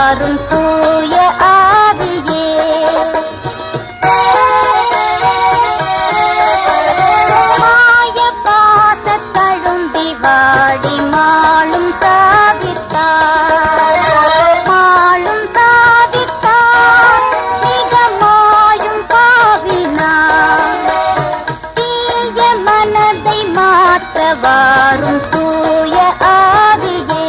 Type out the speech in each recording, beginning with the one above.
வாரும் தூய ஆவியே. மாய பாச தழும்பி வாடி மாளும் சாதித்தார், மாளும் சாதித்தார் மிக மாயும் பாவினார். தீய மனதை மாற்ற வாரும் தூய ஆவியே.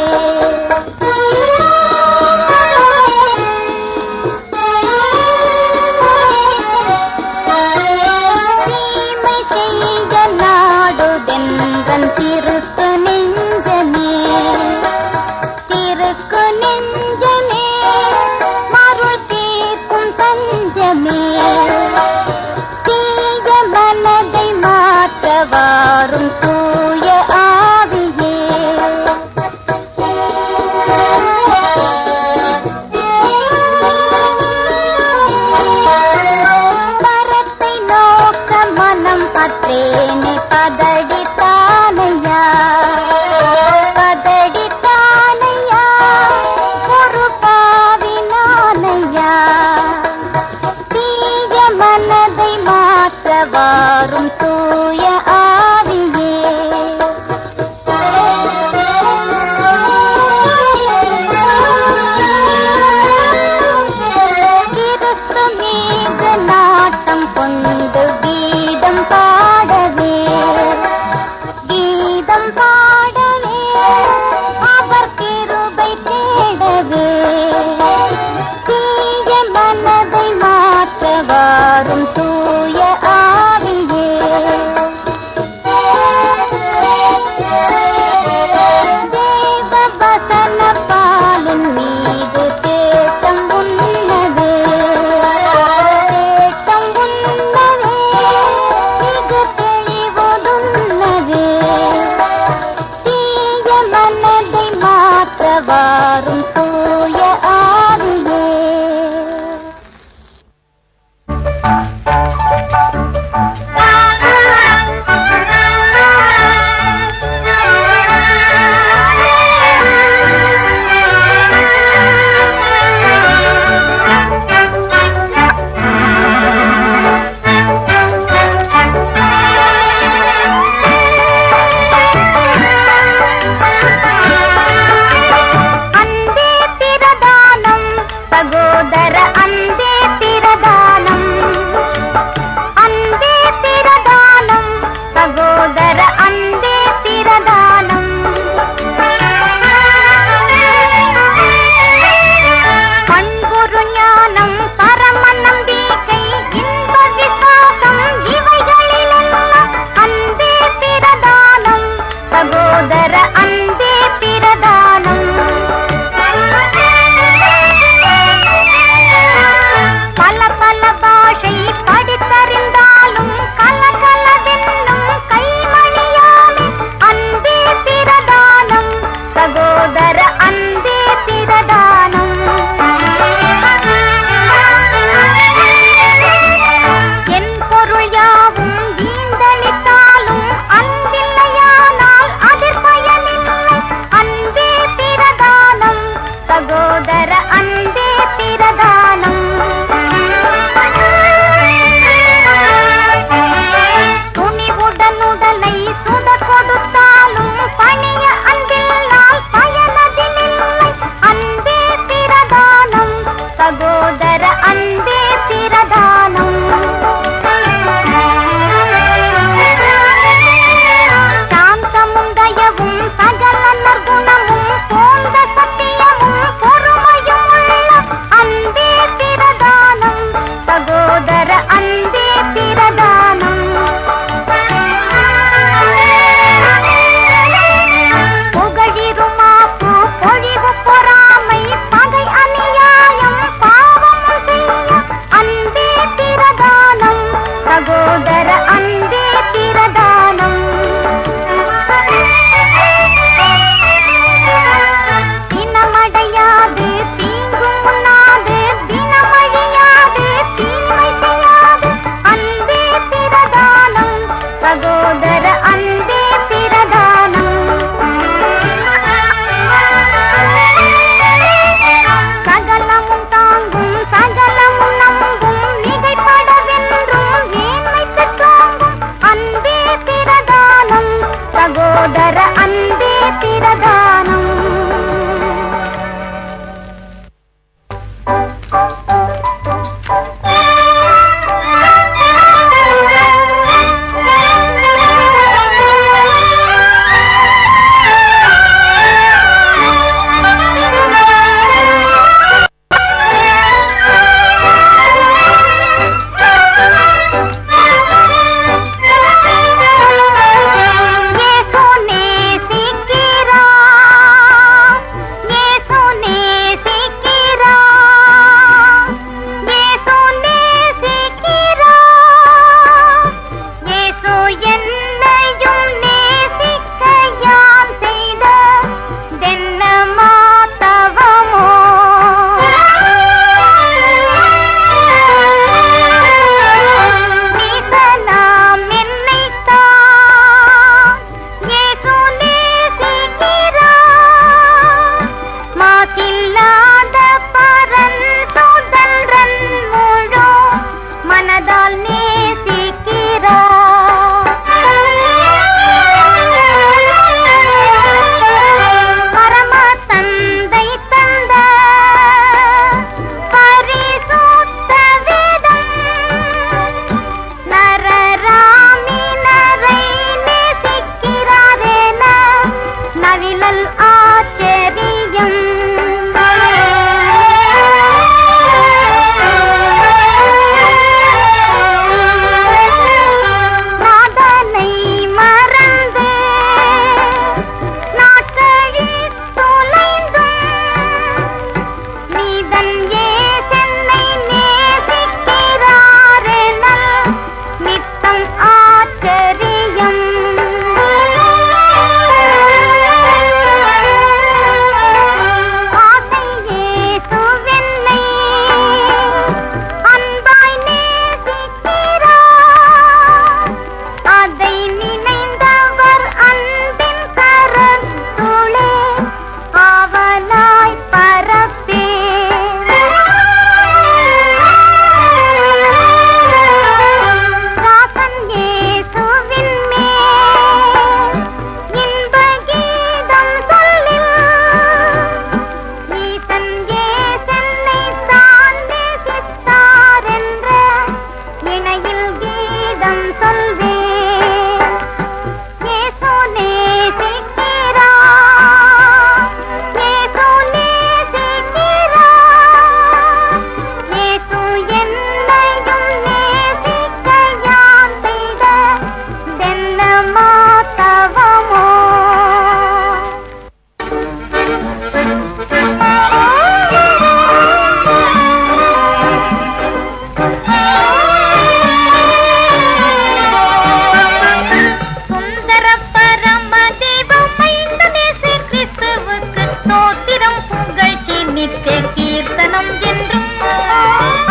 நித்திய கீர்த்தனம் என்றும்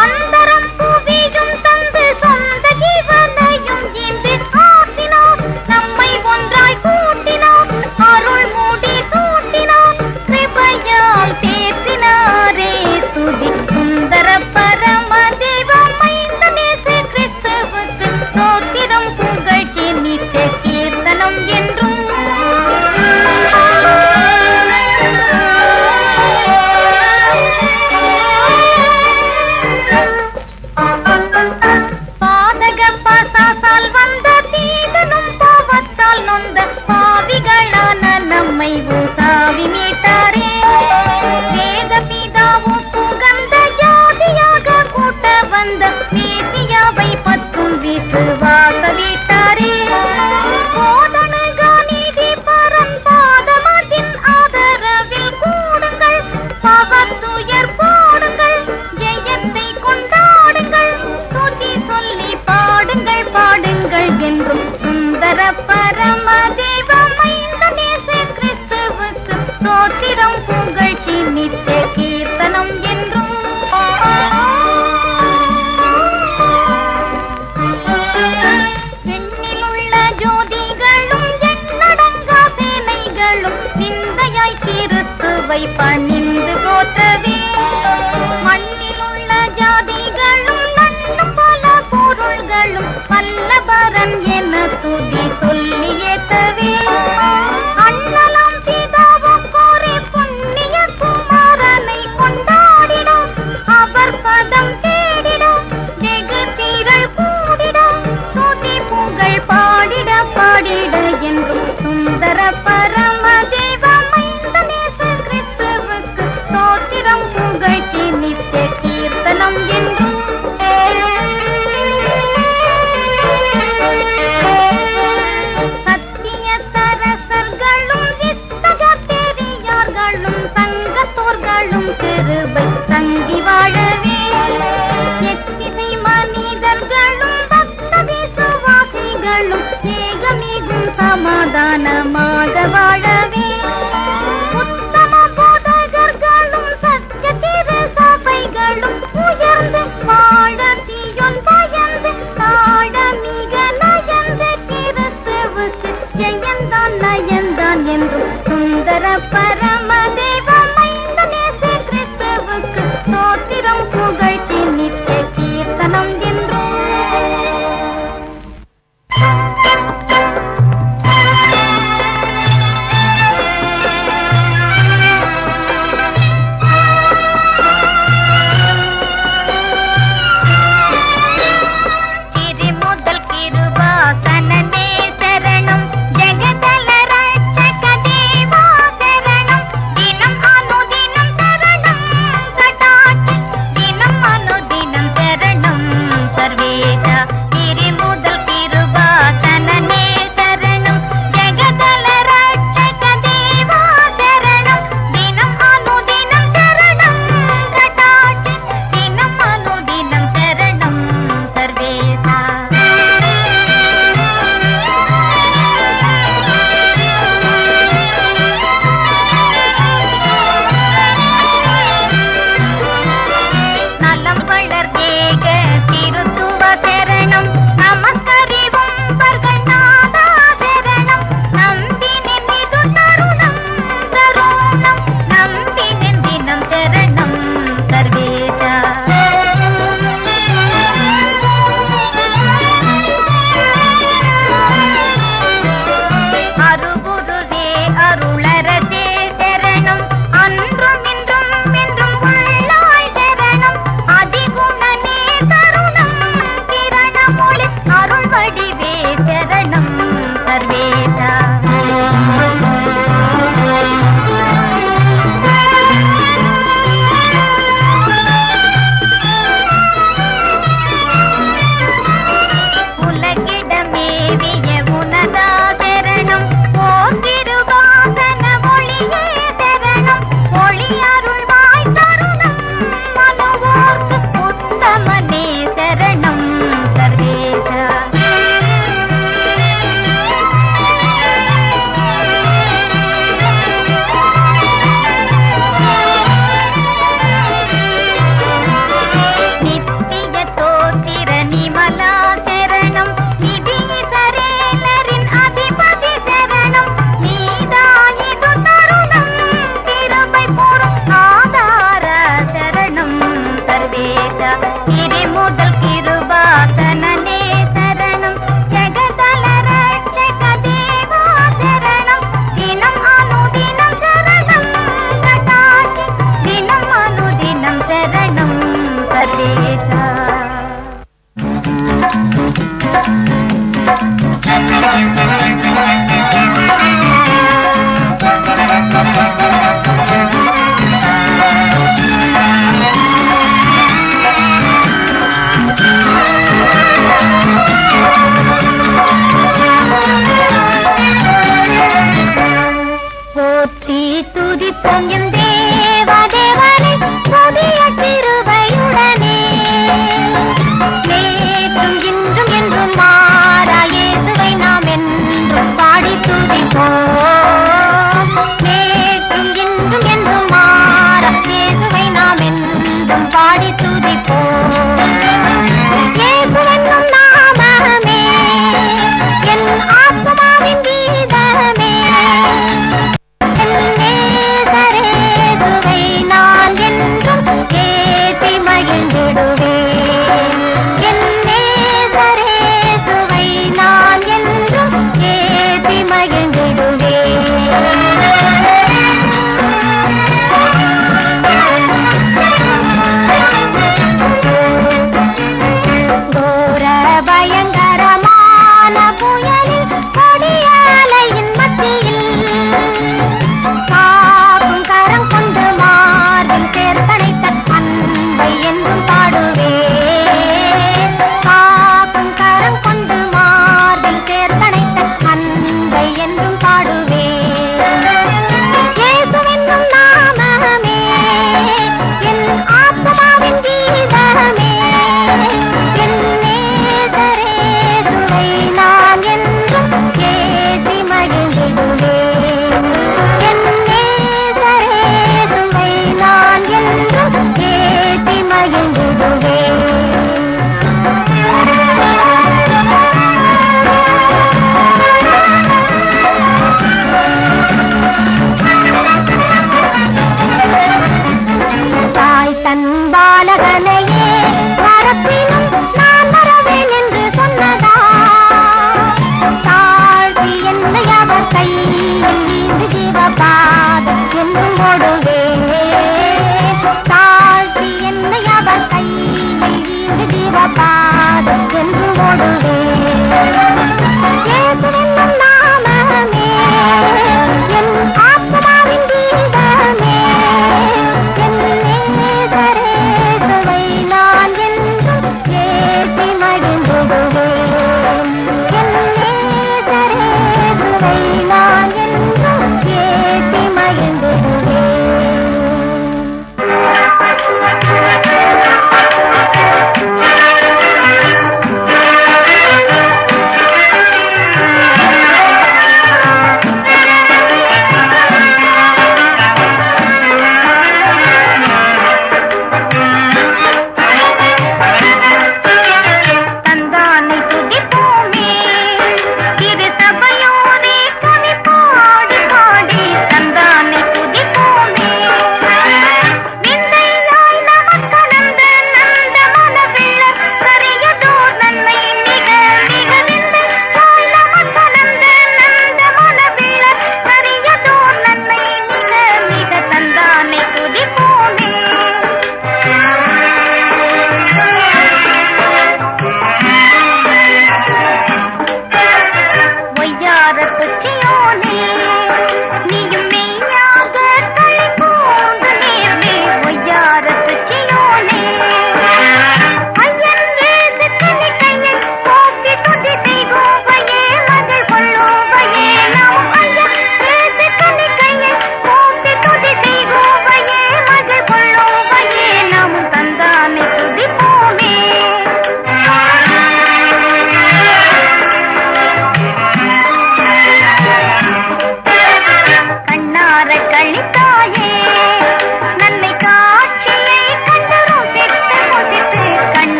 அந்தரம் புவியும் தந்து சொந்த ஜீவனையும் ஈந்து ஆசினார். நம்மை ஒன்றாய் கூட்டினார், அருள் மூடி சூட்டினார், கிருபையால் தேற்றினாரே துதி. சுந்தர பரம தேவம் மைந்த நேச கிறிஸ்துவுக்கு ஸ்தோத்திரம் புகழ்ச்சி நித்திய கீர்த்தனம் என்றும் பாதக பாசால் வந்த தீதனும் பாவத்தால் நொந்த பாவிகளான நம்மை ஊசாவி மீட்டாரே. வேத பிதாவும் சுகந்த ஜாதியாக கூட்ட வந்த மேசியாவை பத்தும் விசுவாச வீட்டாரே. போதனக நீதி பரன் பாதமதின் ஆதரவில் கூடுங்கள், பவத்துயர் போடுங்கள், ஜெயத்தை கொண்டாடுங்கள், துதி சொல்லி பாடுங்கள் பாடுங்கள் என்றும். சுந்தர பரம தேவம் மைந்த நேச கிறிஸ்துவுக்கு ஸ்தோத்திரம் புகழ்ச்சி நித்திய கீர்த்தனம் என்றும். விண்ணிலுள்ள ஜோதிகளும் எண்ணடங்கா சேனைகளும் சிந்தையாய் கிறிஸ்துவை பணிந்து போற்றவே. மண்ணிலுள்ள ஜாதிகளும் நன்னும் பல பொருள்களும் வல்லபரன் என துதி சொல்லி ஏத்தவே. அண்ணலாம் பிதாவுக்கோரே புண்ணிய குமாரனை கொண்டாடிட, அவர் பதம் தேடிட, வெகு தீரள் கூடிட, துதி புகழ் பாடிட பாடிட என்றும். சுந்தர பரம தேவம் மைந்த நேச கிறிஸ்துவுக்கு ஸ்தோத்திரம் புகழ்ச்சி நித்திய கீர்த்தனம் என்றும். சத்திய சரசர்களும் வித்தக பெரியார்களும் சங்கத்தோர்களும் கிருபை தங்கி வாழவே. எத்திசை மனிதர்களும் பக்த விசுவாசிகளும் ஏகமிகும் சமாதானமாக வாழவே. உத்தம போதகர்களும் சத்திய திரு சபைகளும் உயர்ந்து வாழ தீயோன் பயந்து தாழ மிக நயந்து கிறிஸ்துவுக்கு ஜெயந்தான் நயந்தான் என்றும். சுந்தர பரம தேவம் மைந்த நேச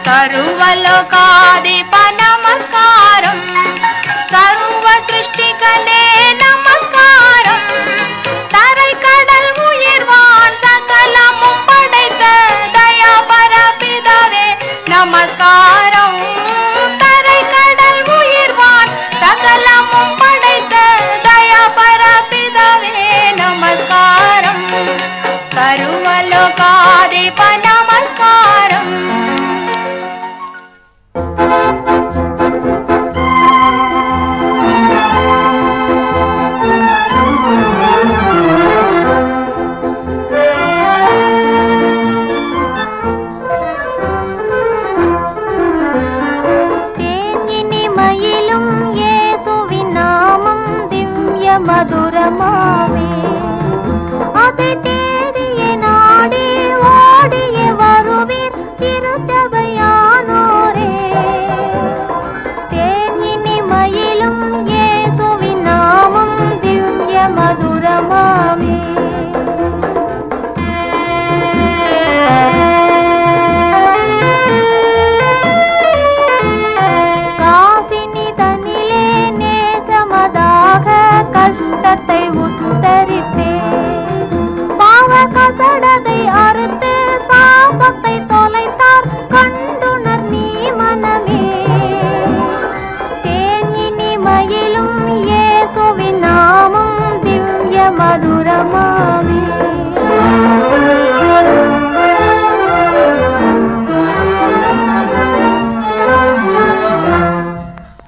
सर्वलोकाधिप नमस्कारम सर्व सृष्टिकने नमस्कारम तरै கடல் உயிர்வான் சகலமும் படைத்த தயா பரபிதாவே நமஸ்காரம் தரை கடல் உயிர்வான் சகலமும் படைத்த தயா பரபிதாவே நமஸ்காரம் सर्वलोकाधिप நமஸ்காரம் மதுரமாவே அதை தேடிய நாடி ஓடிய வருவீர் திருச்சபையானோரே தேனினி மயிலும் இயேசுவின் நாமம் திவ்ய மதுரமாவே கஷ்டத்தை உத்தரித்தே பாவ கசடதை அறுத்து சாபத்தை தொலைத்தார் கண்டுணர் நீ மனமே தேனினி மயிலும் இயேசுவின் நாமம் திவ்ய மதுரமாவே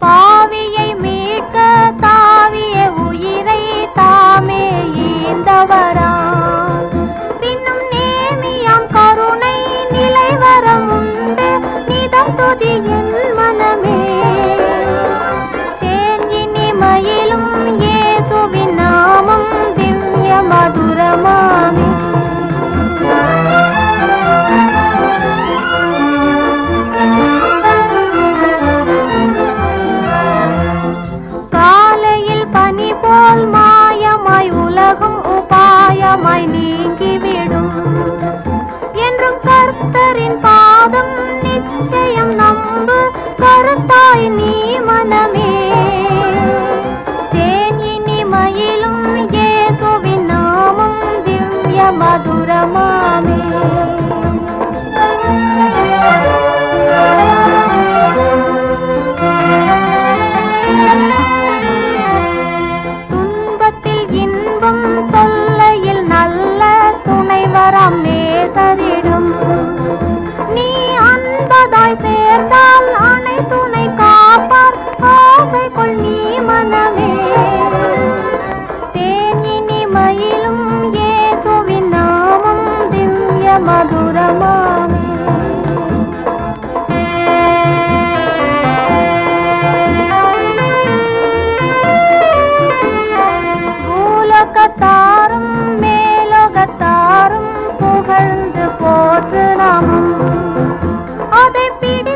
பாவியை மீட்க தாவிய உயிரை தாமே ஈந்தவரா பின்னும் நேமியாம் கருணை நிலைவரம் உண்டு நிதம் துதி என் மனமே தேனினி மயிலும் இயேசுவின் நாமம் திவ்ய மதுரமாவே போல் மாயமாய் உலகம் உபாயமாய் நீங்கிவிடும் என்றும் கர்த்தரின் பாதம் நிச்சயம் நம்பு கருத்தாய் நீ மனமே தேனினி மயிலும் இயேசுவின் நாமம் திவ்ய மதுரமாவே சொல்லையில் நல்ல துணைவராம் நேசரிடும் நீ அன்பதாய் சேர்ந்தால் அணை துணை காப்பார் ஆசைக்குள் நீ மனமே தேனினி மயிலும் இயேசுவின் நாமம் திவ்ய மதுரமாவே பூலோகத்தாரும் மேலோகத்தாரும் புகழ்ந்து போற்று நாமம் அதை பிடி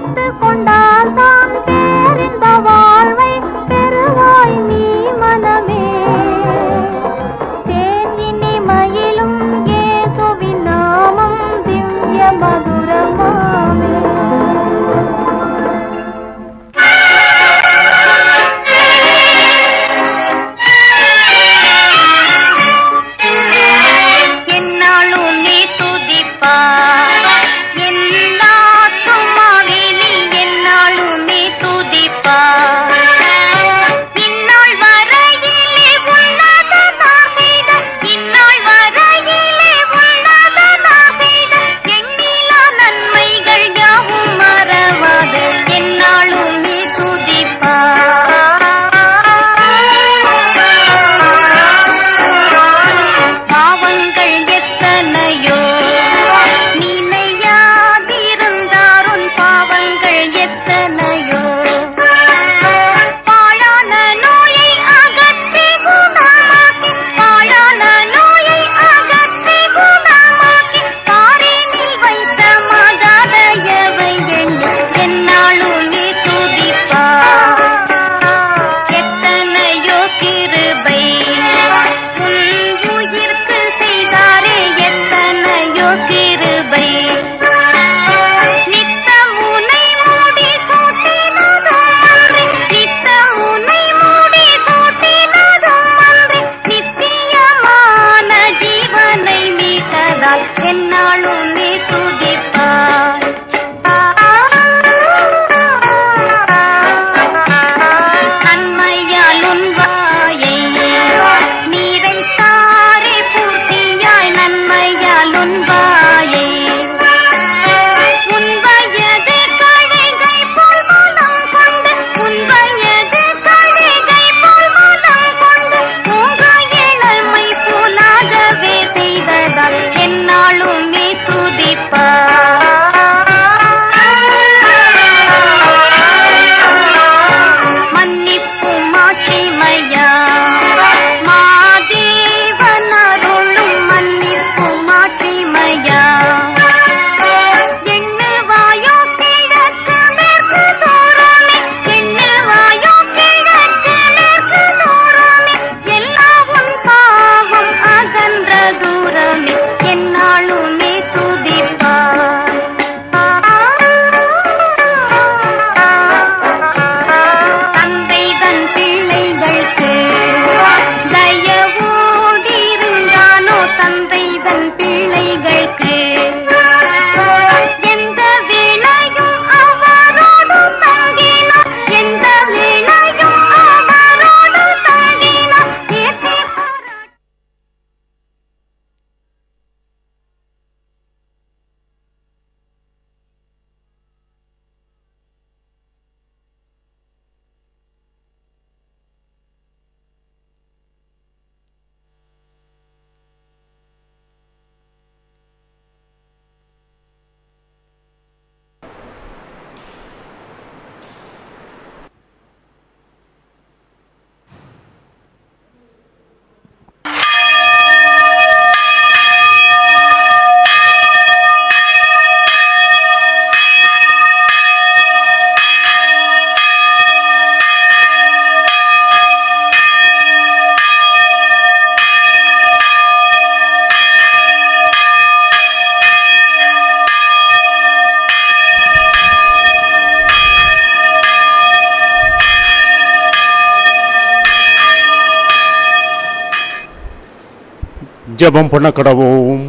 ஜெபம் பண்ண கடவோம்.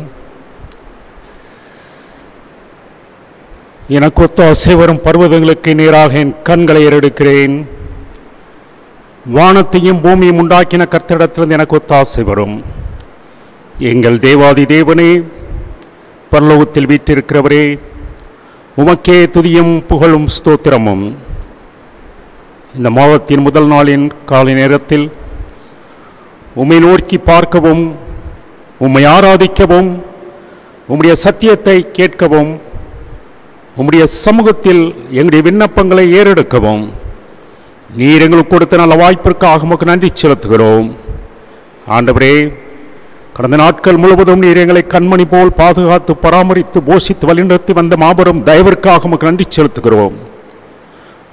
எனக்கு ஒத்தாசை வரும் பர்வதங்களுக்கு நேராக என் கண்களை ஏறெடுக்கிறேன். வானத்தையும் பூமியும் உண்டாக்கின கர்த்தரிடத்திலிருந்து எனக்கு ஒத்தாசை வரும். எங்கள் தேவாதி தேவனே, பரலோகத்தில் வீற்றிருக்கிறவரே, உமக்கே துதியும் புகழும் ஸ்தோத்திரமும். இந்த மாதத்தின் முதல் நாளின் காலை நேரத்தில் உம்மை நோக்கி பார்க்கவும், உம்மை ஆராதிக்கவும், உம்முடைய சத்தியத்தை கேட்கவும், உம்முடைய சமூகத்தில் எங்களுடைய விண்ணப்பங்களை ஏறெடுக்கவும் நீர் எங்களுக்கு கொடுத்த நல்ல வாய்ப்பிற்காக உமக்கு நன்றி செலுத்துகிறோம். ஆண்டவரே, கடந்த நாட்கள் முழுவதும் நீர் எங்களை கண்மணி போல் பாதுகாத்து பராமரித்து போஷித்து வழிநடத்தி வந்த மாபெரும் தயவிற்காக உமக்கு நன்றி செலுத்துகிறோம்.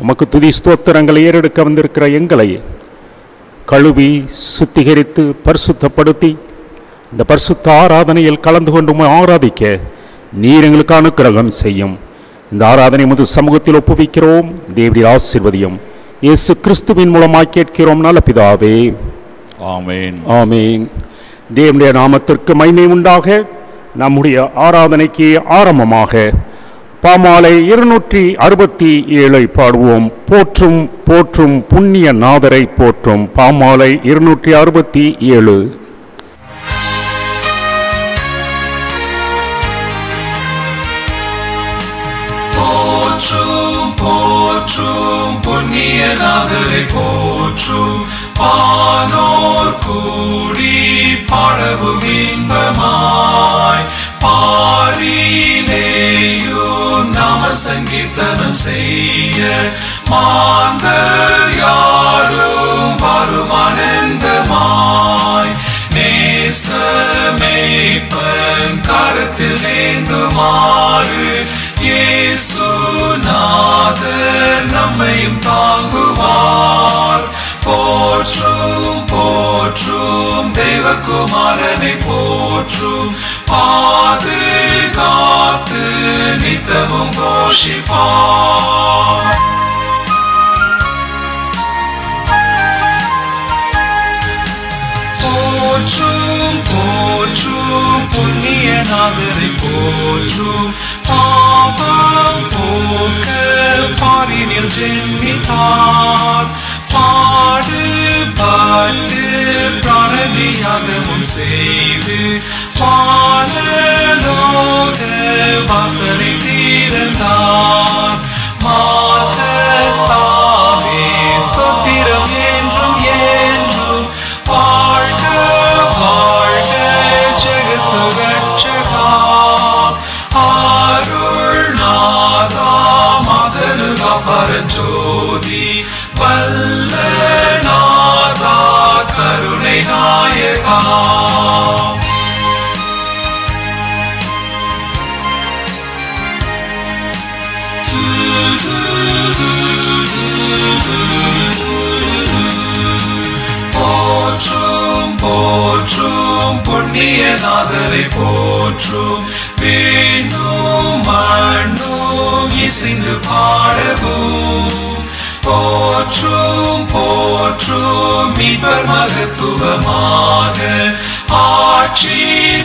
உமக்கு துதி ஸ்தோத்திரங்களை ஏறெடுக்க வந்திருக்கிற எங்களை கழுவி சுத்திகரித்து பரிசுத்தப்படுத்தி இந்த பரிசுத்த ஆராதனையில் கலந்து கொண்டு ஆராதிக்க நீர் எங்களுக்கு அனுக்கிரகம் செய்யும். இந்த ஆராதனை முது சமூகத்தில் ஒப்புவிக்கிறோம். தேவனுடைய ஆசீர்வதியும் இயேசு கிறிஸ்துவின் மூலமாய் கேட்கிறோம் நல்ல பிதாவே, ஆமென். ஆமென். தேவனுடைய நாமத்திற்கு மகிமை உண்டாக. நம்முடைய ஆராதனைக்கு ஆரம்பமாக பாமாலை 267 பாடுவோம். போற்றும் போற்றும் புண்ணிய நாதரை போற்றும். பாமாலை 267. போற்றும் புண்ணிய நாதரை போற்றும். பானோர் கூடி பாடவும் இன்பமாய் பாரிலேயும் நாம சங்கீர்த்தனம் செய்ய மாந்தர் யாரும் வரும் ஆனந்தமாய். நேசமேய்ப்பன் கரத்தில் ஏந்துமாறு இயேசுநாதர் நம்மையும் தாங்குவார். போற்றும் போற்றும் தேவகுமாரனை போற்றும். பாதுகாத்து நித்தமும் கோஷிப்பார். போற்றும் போற்றும் புண்ணிய நாதரை போற்றும். பாவம் போக்க பாரினில் ஜென்மித்தார். பாடுபட்டு பிராணதியாகமும் செய்து பாலலோக வாசலை திறந்தார். மாதத்தாவே ஸ்தோத்திரம் என்றும் என்றும். வாழ்க வாழ்க ஜெகத்து ரட்சகா. அருள்நாதா மாசனுகா பரஞ்சோதி. வல்லநாதா கருணை நாயகா. போற்றும் போற்றும் புண்ணிய நாதரை போற்றும். வேணும் மண்ணும் இசைந்து பாடவும். போற்றும் போற்றும் மீட்பர் மகத்துவமாக ஆட்சி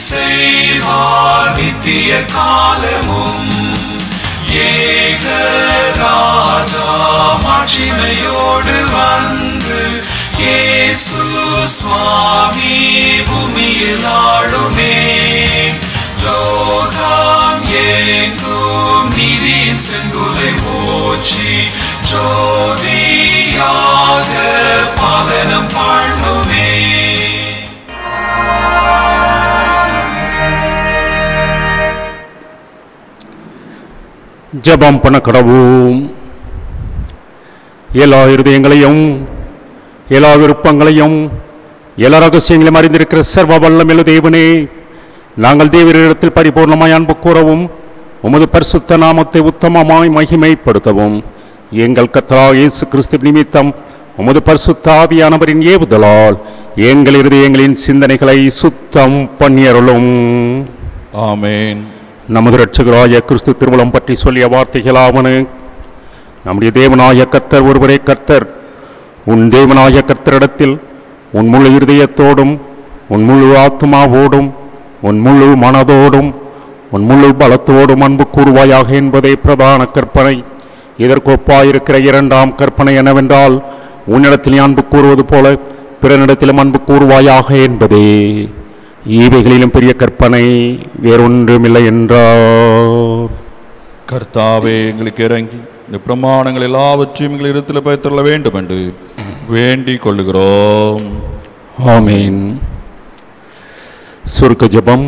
செய்வார் நித்திய காலமும். ஏக ராஜா மாட்சிமையோடு வந்து இயேசு சுவாமி பூமியில் ஆளுமே. லோகம் எங்கும் நீதியின் செங்குலை ஓச்சி ஜோதியாக பாலனம் பண்ணுமே. ஜெபம் பண்ண கடவோம். எல்லா இருதயங்களையும் எல்லா விருப்பங்களையும் எல்லா ரகசியங்களையும் அறிந்திருக்கிற சர்வ வல்லமையுள்ள தேவனே, நாங்கள் தேவரிடத்தில் பரிபூர்ணமாய் அன்பு கூறவும் உமது பரிசுத்த நாமத்தை உத்தமமாய் மகிமைப்படுத்தவும் எங்கள் கர்த்தராகிய இயேசு கிறிஸ்து நிமித்தம் உமது பரிசுத்த ஆவியானவரின் ஏவுதலால் எங்கள் இருதயங்களின் சிந்தனைகளை சுத்தம் பண்ணியருளும். ஆமென். நமது இரட்சகராகிய கிறிஸ்து திருமணம் பற்றி சொல்லிய வார்த்தைகளாவன. நம்முடைய தேவனாகிய கர்த்தர் ஒருவரே கர்த்தர். உன் தேவனாகிய கர்த்தரிடத்தில் உன் முழு இருதயத்தோடும் உன் முழு ஆத்மாவோடும் உன் முழு மனதோடும் உன் முழு பலத்தோடும் அன்பு கூறுவாயாக என்பதே பிரதான கற்பனை. இதற்கு ஒப்பாயிருக்கிற இரண்டாம் கற்பனை என்னவென்றால், உன்னிடத்தில் நீ அன்பு கூறுவது போல பிறனிடத்திலும் அன்பு கூறுவாயாக என்பதே. இவைகளிலும் பெரிய கற்பனை வேறொன்றுமில்லை என்றார். கர்த்தாவே, எங்களுக்கு இறங்கி இந்த பிரமாணங்கள் எல்லாவற்றையும் எங்கள் இடத்தில் பயத்தள்ள வேண்டும் என்று வேண்டிக் கொள்ளுகிறோம். ஆமீன். சுருக்க ஜெபம்.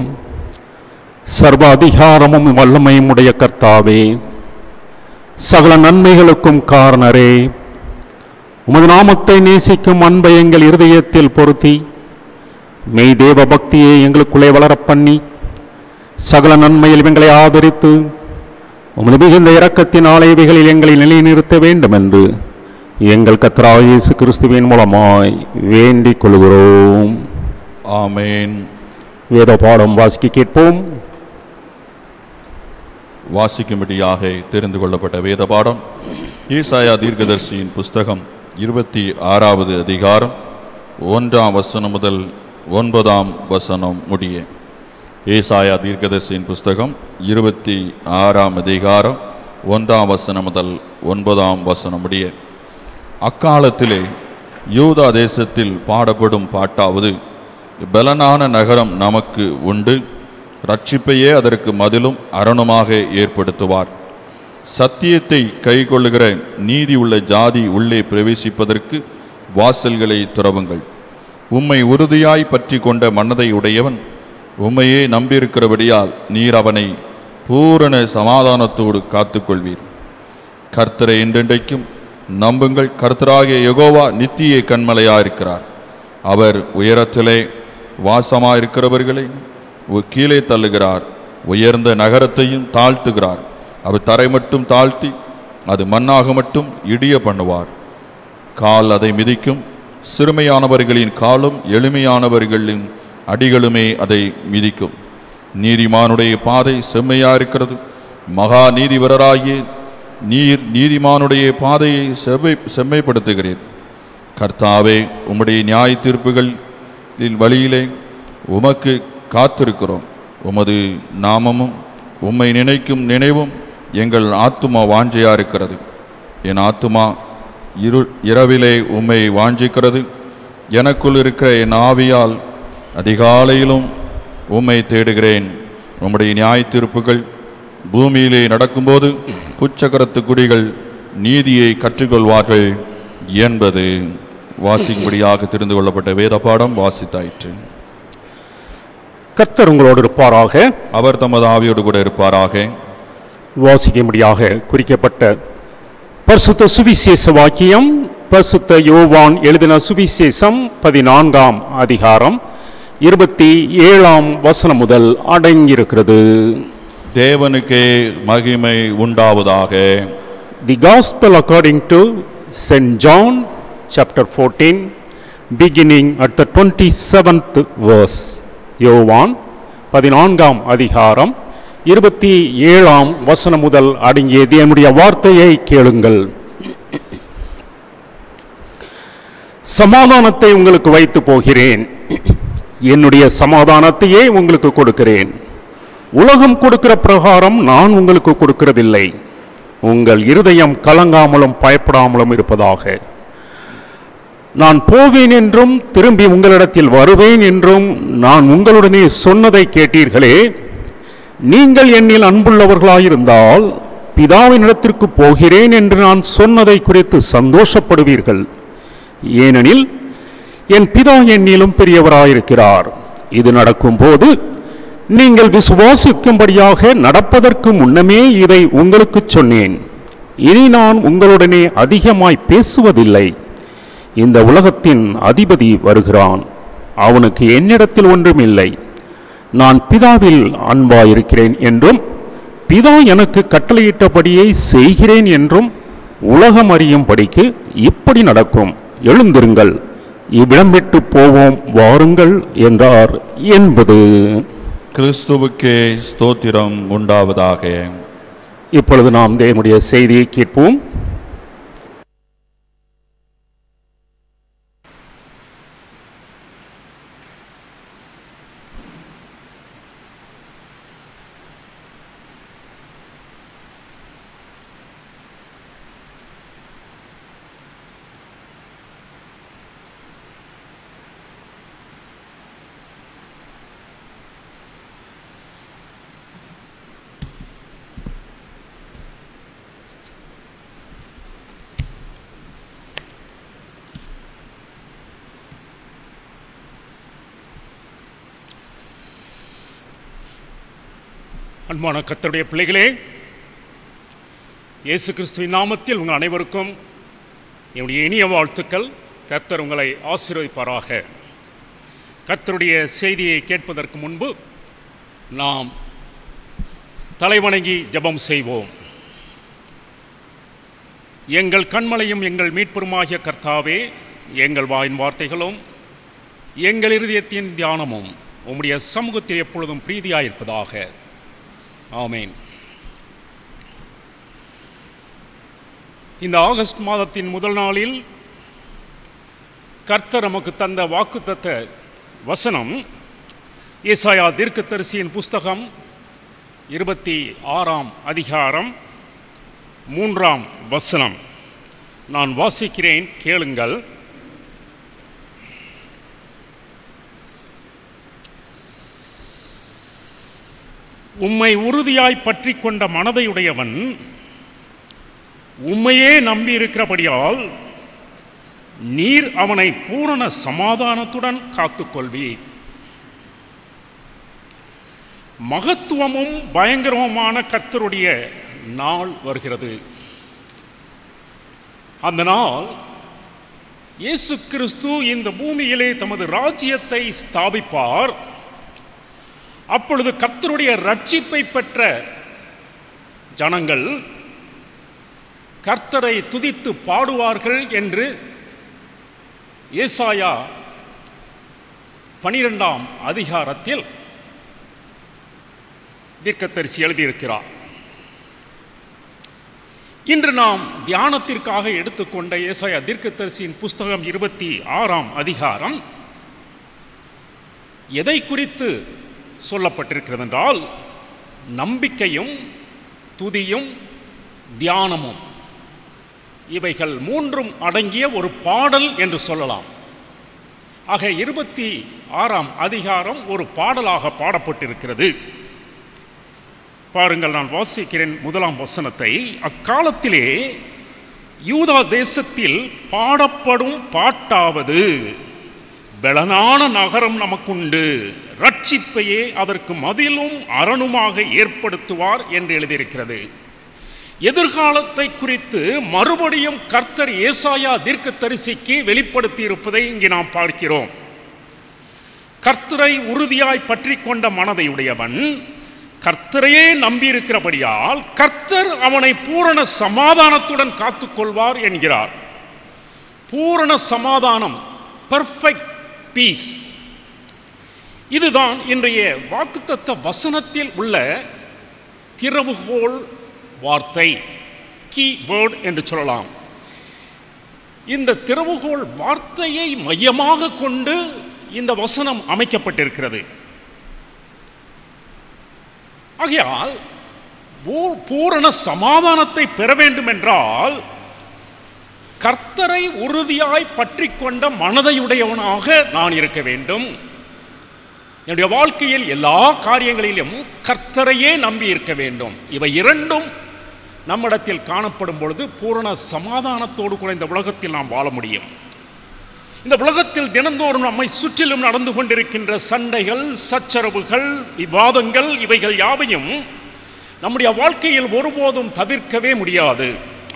சர்வ அதிகாரமும் வல்லமையும் உடைய கர்த்தாவே, சகல நன்மைகளுக்கும் காரணரே, உமது நாமத்தை நேசிக்கும் அன்பை எங்கள் இருதயத்தில் பொருத்தி மெய் தேவ பக்தியை எங்களுக்குள்ளே வளரப் பண்ணி சகல நன்மையில் எங்களை ஆதரித்து உமது மிகுந்த இரக்கத்தினாலே இவைகளில் எங்களை நிலைநிறுத்த வேண்டும் என்று எங்கள் கர்த்தராகிய இயேசு கிறிஸ்துவின் மூலமாய் வேண்டிக் கொள்கிறோம். ஆமேன். வேத பாடம் வாசிக்க கேட்போம். வாசிக்கும்படியாக தெரிந்து கொள்ளப்பட்ட வேத பாடம் ஏசாயா தீர்க்கதரிசியின் புஸ்தகம் 26வது அதிகாரம் 1ஆம் வசனம் முதல் 9ஆம் வசனம் முடிய. ஏசாயா தீர்க்கதரிசியின் புஸ்தகம் 26ஆம் அதிகாரம் 1ஆம் வசனம் முதல் 9ஆம் வசனம் முடிய. அக்காலத்திலே யூதா தேசத்தில் பாடப்படும் பாட்டாவது, பலனான நகரம் நமக்கு உண்டு, ரட்சிப்பையே அதற்கு மதிலும் அரணுமாக ஏற்படுத்துவார். சத்தியத்தை கைக்கொள்ளுகிற நீதி உள்ள ஜாதி உள்ளே பிரவேசிப்பதற்கு வாசல்களை துறவுங்கள். உம்மை உறுதியாய் பற்றி கொண்ட மனதை உடையவன் உம்மையே நம்பியிருக்கிறபடியால் நீர் அவனை பூரண சமாதானத்தோடு காத்துக்கொள்வீர். கர்த்தரை என்றென்றைக்கும் நம்புங்கள். கர்த்தராகிய யெகோவா நித்திய கண்மலையாயிருக்கிறார். அவர் உயரத்திலே வாசமாயிருக்கிறவர்களை கீழே தள்ளுகிறார், உயர்ந்த நகரத்தையும் தாழ்த்துகிறார். அவர் தரை மட்டும் தாழ்த்தி அது மண்ணாக மட்டும் இடிய பண்ணுவார். கால் அதை மிதிக்கும், சிறுமையானவர்களின் காலும் எளிமையானவர்களின் அடிகளுமே அதை மிதிக்கும். நீதிமானுடைய பாதை செம்மையாயிருக்கிறது. மகா நீதிபரராகிய நீர் நீதிமானுடைய பாதையை செம்மைப்படுத்துகிறீர். கர்த்தாவே, உம்முடைய நியாய தீர்ப்புகளின் வழியிலே உமக்கு காத்திருக்கிறோம். உமது நாமமும் உம்மை நினைக்கும் நினைவும் எங்கள் ஆத்துமா வாஞ்சையா இருக்கிறது. என் ஆத்துமா இரவிலே உம்மை வாஞ்சிக்கிறது. எனக்குள் இருக்கிற என் ஆவியால் அதிகாலையிலும் உம்மை தேடுகிறேன். உம்முடைய நியாய தீர்ப்புகள் பூமியிலே நடக்கும்போது புச்சக்கரத்து குடிகள் நீதியை கற்றுக்கொள்வார்கள் என்பது. வாசிக்கும்படியாக தெரிந்து கொள்ளப்பட்ட வேத பாடம் வாசித்தாயிற்று. கர்த்தர் உங்களோடு இருப்பாராக. அவர் தமது ஆவியோடு கூட இருப்பாராக. வாசிக்கும்படியாக குறிக்கப்பட்ட பரிசுத்த சுவிசேஷ வாக்கியம் பரிசுத்த யோவான் எழுதின சுவிசேஷம் 14ஆம் அதிகாரம் 27ஆம் வசனம் முதல் அடங்கியிருக்கிறது. தேவனுக்கே மகிமை உண்டாவதாக. The Gospel according to St. John chapter 14 beginning at the 27th verse. யோவான் 14ஆம் அதிகாரம் 27ஆம் வசனம் முதல் அடங்கிய தேவனுடைய வார்த்தையை கேளுங்கள். சமாதானத்தை உங்களுக்கு வைத்து போகிறேன், என்னுடைய சமாதானத்தையே உங்களுக்கு கொடுக்கிறேன். உலகம் கொடுக்கிற பிரகாரம் நான் உங்களுக்கு கொடுக்கிறதில்லை. உங்கள் இருதயம் கலங்காமலும் பயப்படாமலும் இருப்பதாக. நான் போவேன் என்றும் திரும்பி உங்களிடத்தில் வருவேன் என்றும் நான் உங்களுடனே சொன்னதை கேட்டீர்களே. நீங்கள் என்னில் அன்புள்ளவர்களாயிருந்தால் பிதாவினிடத்திற்கு போகிறேன் என்று நான் சொன்னதை குறித்து சந்தோஷப்படுவீர்கள். ஏனெனில் என் பிதா என்னிலும் பெரியவராயிருக்கிறார். இது நடக்கும்போது நீங்கள் விசுவாசிக்கும்படியாக நடப்பதற்கு முன்னமே இதை உங்களுக்கு சொன்னேன். இனி நான் உங்களுடனே அதிகமாய் பேசுவதில்லை. இந்த உலகத்தின் அதிபதி வருகிறான், அவனுக்கு என்னிடத்தில் ஒன்றும் இல்லை. நான் பிதாவில் அன்பாயிருக்கிறேன் என்றும் பிதா எனக்கு கட்டளையிட்டபடியே செய்கிறேன் என்றும் உலகம் அறியும்படிக்கு இப்படி நடக்கும். எழுந்திருங்கள், இவ்விடம் விட்டு போவோம், வாருங்கள் என்றார் என்பது. கிறிஸ்துவுக்கே ஸ்தோத்திரம் உண்டாவதாக. இப்பொழுது நாம் தேவனுடைய செய்தியை கேட்போம். அன்பான கர்த்தருடைய பிள்ளைகளே, இயேசு கிறிஸ்துவின் நாமத்தில் உங்கள் அனைவருக்கும் என்னுடைய இனிய வாழ்த்துக்கள். கர்த்தர் உங்களை ஆசீர்வதிப்பாராக. கர்த்தருடைய செய்தியை கேட்பதற்கு முன்பு நாம் தலைவணங்கி ஜெபம் செய்வோம். எங்கள் கண்மலையும் எங்கள் மீட்பருமாகிய கர்த்தாவே, எங்கள் வாயின் வார்த்தைகளும் எங்கள் இருதயத்தின் தியானமும் உம்முடைய சமூகத்தில் எப்பொழுதும் பிரீதியாயிருப்பதாக. ஆமேன். இந்த ஆகஸ்ட் மாதத்தின் முதல் நாளில் கர்த்தர் நமக்கு தந்த வாக்குத்தத்த வசனம் ஏசாயா தீர்க்கதரிசியின் புஸ்தகம் 26ஆம் அதிகாரம் 3ஆம் வசனம். நான் வாசிக்கிறேன், கேளுங்கள். உம்மை உறுதியாய் பற்றி கொண்ட மனதையுடையவன் உம்மையே நம்பியிருக்கிறபடியால் நீர் அவனை பூரண சமாதானத்துடன் காத்துக்கொள்வீர். மகத்துவமும் பயங்கரமுமான கர்த்தருடைய நாள் வருகிறது. அந்த நாள் இயேசு கிறிஸ்து இந்த பூமியிலே தமது ராஜ்யத்தை ஸ்தாபிப்பார். அப்பொழுது கர்த்தருடைய ரட்சிப்பை பெற்ற ஜனங்கள் கர்த்தரை துதித்து பாடுவார்கள் என்று ஏசாயா 12ஆம் அதிகாரத்தில் தீர்க்கதரிசி எழுதியிருக்கிறார். இன்று நாம் தியானத்திற்காக எடுத்துக்கொண்ட ஏசாயா தீர்க்கதரிசியின் புஸ்தகம் 26ஆம் அதிகாரம் எதை குறித்து சொல்லப்பட்டிருக்கிறது என்றால், நம்பிக்கையும் துதியும் தியானமும் இவைகள் மூன்றும் அடங்கிய ஒரு பாடல் என்று சொல்லலாம். ஆக 26ஆம் அதிகாரம் ஒரு பாடலாக பாடப்பட்டிருக்கிறது. பாருங்கள், நான் வாசிக்கிறேன் 1ஆம் வசனத்தை. அக்காலத்திலே யூதா தேசத்தில் பாடப்படும் பாட்டாவது, பெலனான நகரம் நமக்குண்டு, ரட்சிப்பையே அதற்கு மதிலும் அரணுமாக ஏற்படுத்துவார் என்று எழுதியிருக்கிறது. எதிர்காலத்தை குறித்து மறுபடியும் கர்த்தர் ஏசாயா தீர்க்கதரிசிக்கு வெளிப்படுத்தி இருப்பதை இங்கே நாம் பார்க்கிறோம். கர்த்தரை உறுதியாய் பற்றி கொண்ட மனதையுடையவன் கர்த்தரையே நம்பியிருக்கிறபடியால் கர்த்தர் அவனை பூரண சமாதானத்துடன் காத்துக்கொள்வார் என்கிறார். பூரண சமாதானம், பெர்ஃபெக்ட் பீஸ். இதுதான் இன்றைய வாக்குத்தத்த வசனத்தில் உள்ள திறவுகோல் வார்த்தை, கீ வேர்ட் என்று சொல்லலாம். இந்த திறவுகோல் வார்த்தையை மையமாக கொண்டு இந்த வசனம் அமைக்கப்பட்டிருக்கிறது. ஆகையால் பூரண சமாதானத்தை பெற வேண்டும் என்றால் கர்த்தரை உறுதியாய் பற்றி கொண்ட மனதையுடையவனாக நான் இருக்க வேண்டும். என்னுடைய வாழ்க்கையில் எல்லா காரியங்களிலும் கர்த்தரையே நம்பி இருக்க வேண்டும். இவை இரண்டும் நம்மிடத்தில் காணப்படும் பொழுது பூரண சமாதானத்தோடு கூட இந்த உலகத்தில் நாம் வாழ முடியும். இந்த உலகத்தில் தினந்தோறும் நம்மை சுற்றிலும் நடந்து கொண்டிருக்கின்ற சண்டைகள், சச்சரவுகள், விவாதங்கள், இவைகள் யாவையும் நம்முடைய வாழ்க்கையில் ஒருபோதும் தவிர்க்கவே முடியாது.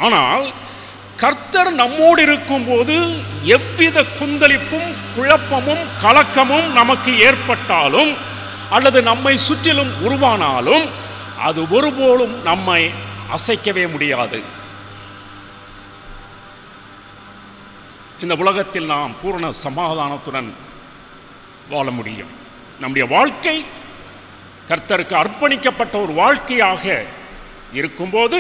ஆனால் கர்த்தர் நம்மோடு இருக்கும்போது எவ்வித குந்தளிப்பும், குழப்பமும், கலக்கமும் நமக்கு ஏற்பட்டாலும் அல்லது நம்மை சுற்றிலும் உருவானாலும் அது ஒருபோதும் நம்மை அசைக்கவே முடியாது. இந்த உலகத்தில் நாம் பூரண சமாதானத்துடன் வாழ முடியும். நம்முடைய வாழ்க்கை கர்த்தருக்கு அர்ப்பணிக்கப்பட்ட ஒரு வாழ்க்கையாக இருக்கும்போது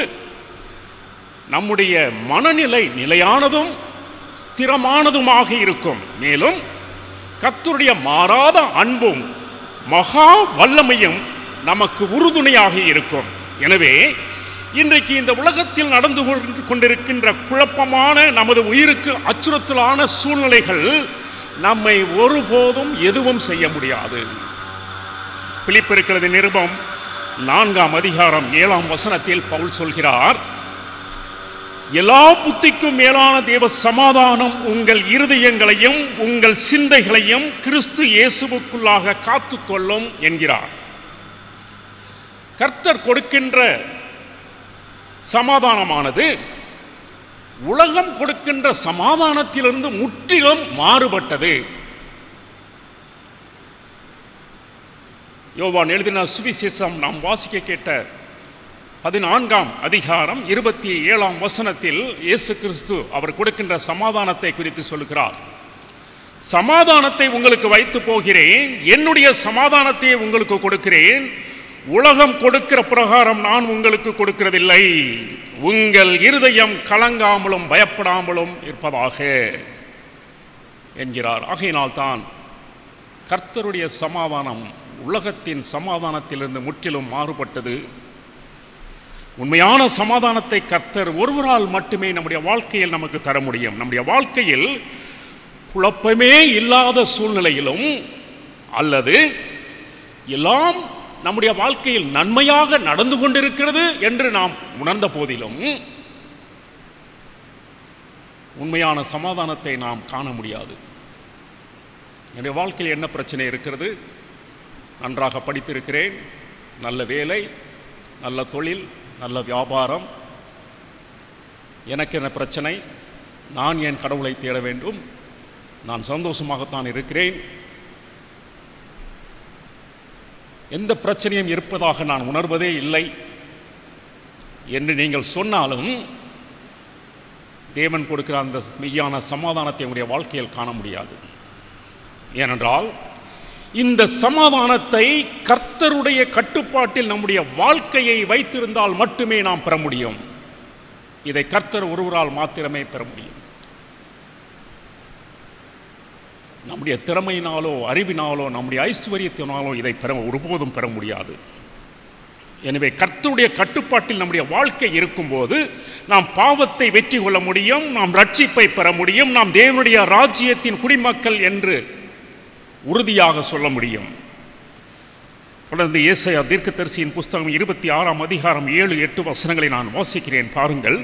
நம்முடைய மனநிலை நிலையானதும் ஸ்திரமானதுமாக இருக்கும். மேலும் கர்த்தருடைய மாறாத அன்பும் மகா வல்லமையும் நமக்கு உறுதுணையாக இருக்கும். எனவே இன்றைக்கு இந்த உலகத்தில் நடந்து கொண்டிருக்கின்ற குழப்பமான, நமது உயிருக்கு அச்சுறுத்தலான சூழ்நிலைகள் நம்மை ஒருபோதும் எதுவும் செய்ய முடியாது. பிலிப்பியர் நிருபம் 4ஆம் அதிகாரம் 7ஆம் வசனத்தில் பவுல் சொல்கிறார், எல்லா புத்திக்கும் மேலான தேவ சமாதானம் உங்கள் இருதயங்களையும் உங்கள் சிந்தைகளையும் கிறிஸ்து இயேசுவுக்குள்ளாக காத்துக்கொள்ளும் என்கிறார். கர்த்தர் கொடுக்கின்ற சமாதானமானது உலகம் கொடுக்கின்ற சமாதானத்திலிருந்து முற்றிலும் மாறுபட்டது. யோவான் எழுதின சுவிசேஷம் நாம் வாசிக்க கேட்ட 14ஆம் அதிகாரம் 27ஆம் வசனத்தில் இயேசு கிறிஸ்து அவர் கொடுக்கின்ற சமாதானத்தை குறித்து சொல்கிறார். சமாதானத்தை உங்களுக்கு வைத்து போகிறேன், என்னுடைய சமாதானத்தை உங்களுக்கு கொடுக்கிறேன், உலகம் கொடுக்கிற பிரகாரம் நான் உங்களுக்கு கொடுக்கிறதில்லை, உங்கள் இருதயம் கலங்காமலும் பயப்படாமலும் இருப்பதாக என்கிறார். ஆகையினால் தான் கர்த்தருடைய சமாதானம் உலகத்தின் சமாதானத்திலிருந்து முற்றிலும் மாறுபட்டது. உண்மையான சமாதானத்தை கர்த்தர் ஒருவரால் மட்டுமே நம்முடைய வாழ்க்கையில் நமக்கு தர முடியும். நம்முடைய வாழ்க்கையில் குழப்பமே இல்லாத சூழ்நிலையிலும் அல்லது எல்லாம் நம்முடைய வாழ்க்கையில் நன்மையாக நடந்து கொண்டிருக்கிறது என்று நாம் உணர்ந்த போதிலும் உண்மையான சமாதானத்தை நாம் காண முடியாது. என்னுடைய வாழ்க்கையில் என்ன பிரச்சனை இருக்கிறது? நன்றாக படித்திருக்கிறேன், நல்ல வேலை, நல்ல தொழில், நல்ல வியாபாரம், எனக்கு என்ன பிரச்சனை? நான் ஏன் கடவுளை தேட வேண்டும்? நான் சந்தோஷமாகத்தான் இருக்கிறேன், எந்த பிரச்சனையும் இருப்பதாக நான் உணர்வதே இல்லை என்று நீங்கள் சொன்னாலும் தேவன் கொடுக்கிற அந்த மெய்யான சமாதானத்தை உங்களுடைய வாழ்க்கையில் காண முடியாது. ஏனென்றால் இந்த சமாதானத்தை கர்த்தருடைய கட்டுப்பாட்டில் நம்முடைய வாழ்க்கையை வைத்திருந்தால் மட்டுமே நாம் பெற முடியும். இதை கர்த்தர் ஒருவரால் மாத்திரமே பெற முடியும். நம்முடைய திறமையினாலோ அறிவினாலோ நம்முடைய ஐஸ்வர்யத்தினாலோ இதை ஒருபோதும் பெற முடியாது. எனவே கர்த்தருடைய கட்டுப்பாட்டில் நம்முடைய வாழ்க்கை இருக்கும்போது நாம் பாவத்தை வெற்றி கொள்ள முடியும், நாம் ரட்சிப்பை பெற முடியும், நாம் தேவனுடைய ராஜ்யத்தின் குடிமக்கள் என்று உறுதியாக சொல்ல முடியும். தொடர்ந்து ஏசாயா தீர்க்கதரிசியின் புஸ்தகம் 26ஆம் அதிகாரம் 7-8 வசனங்களை நான் வாசிக்கிறேன், பாருங்கள்.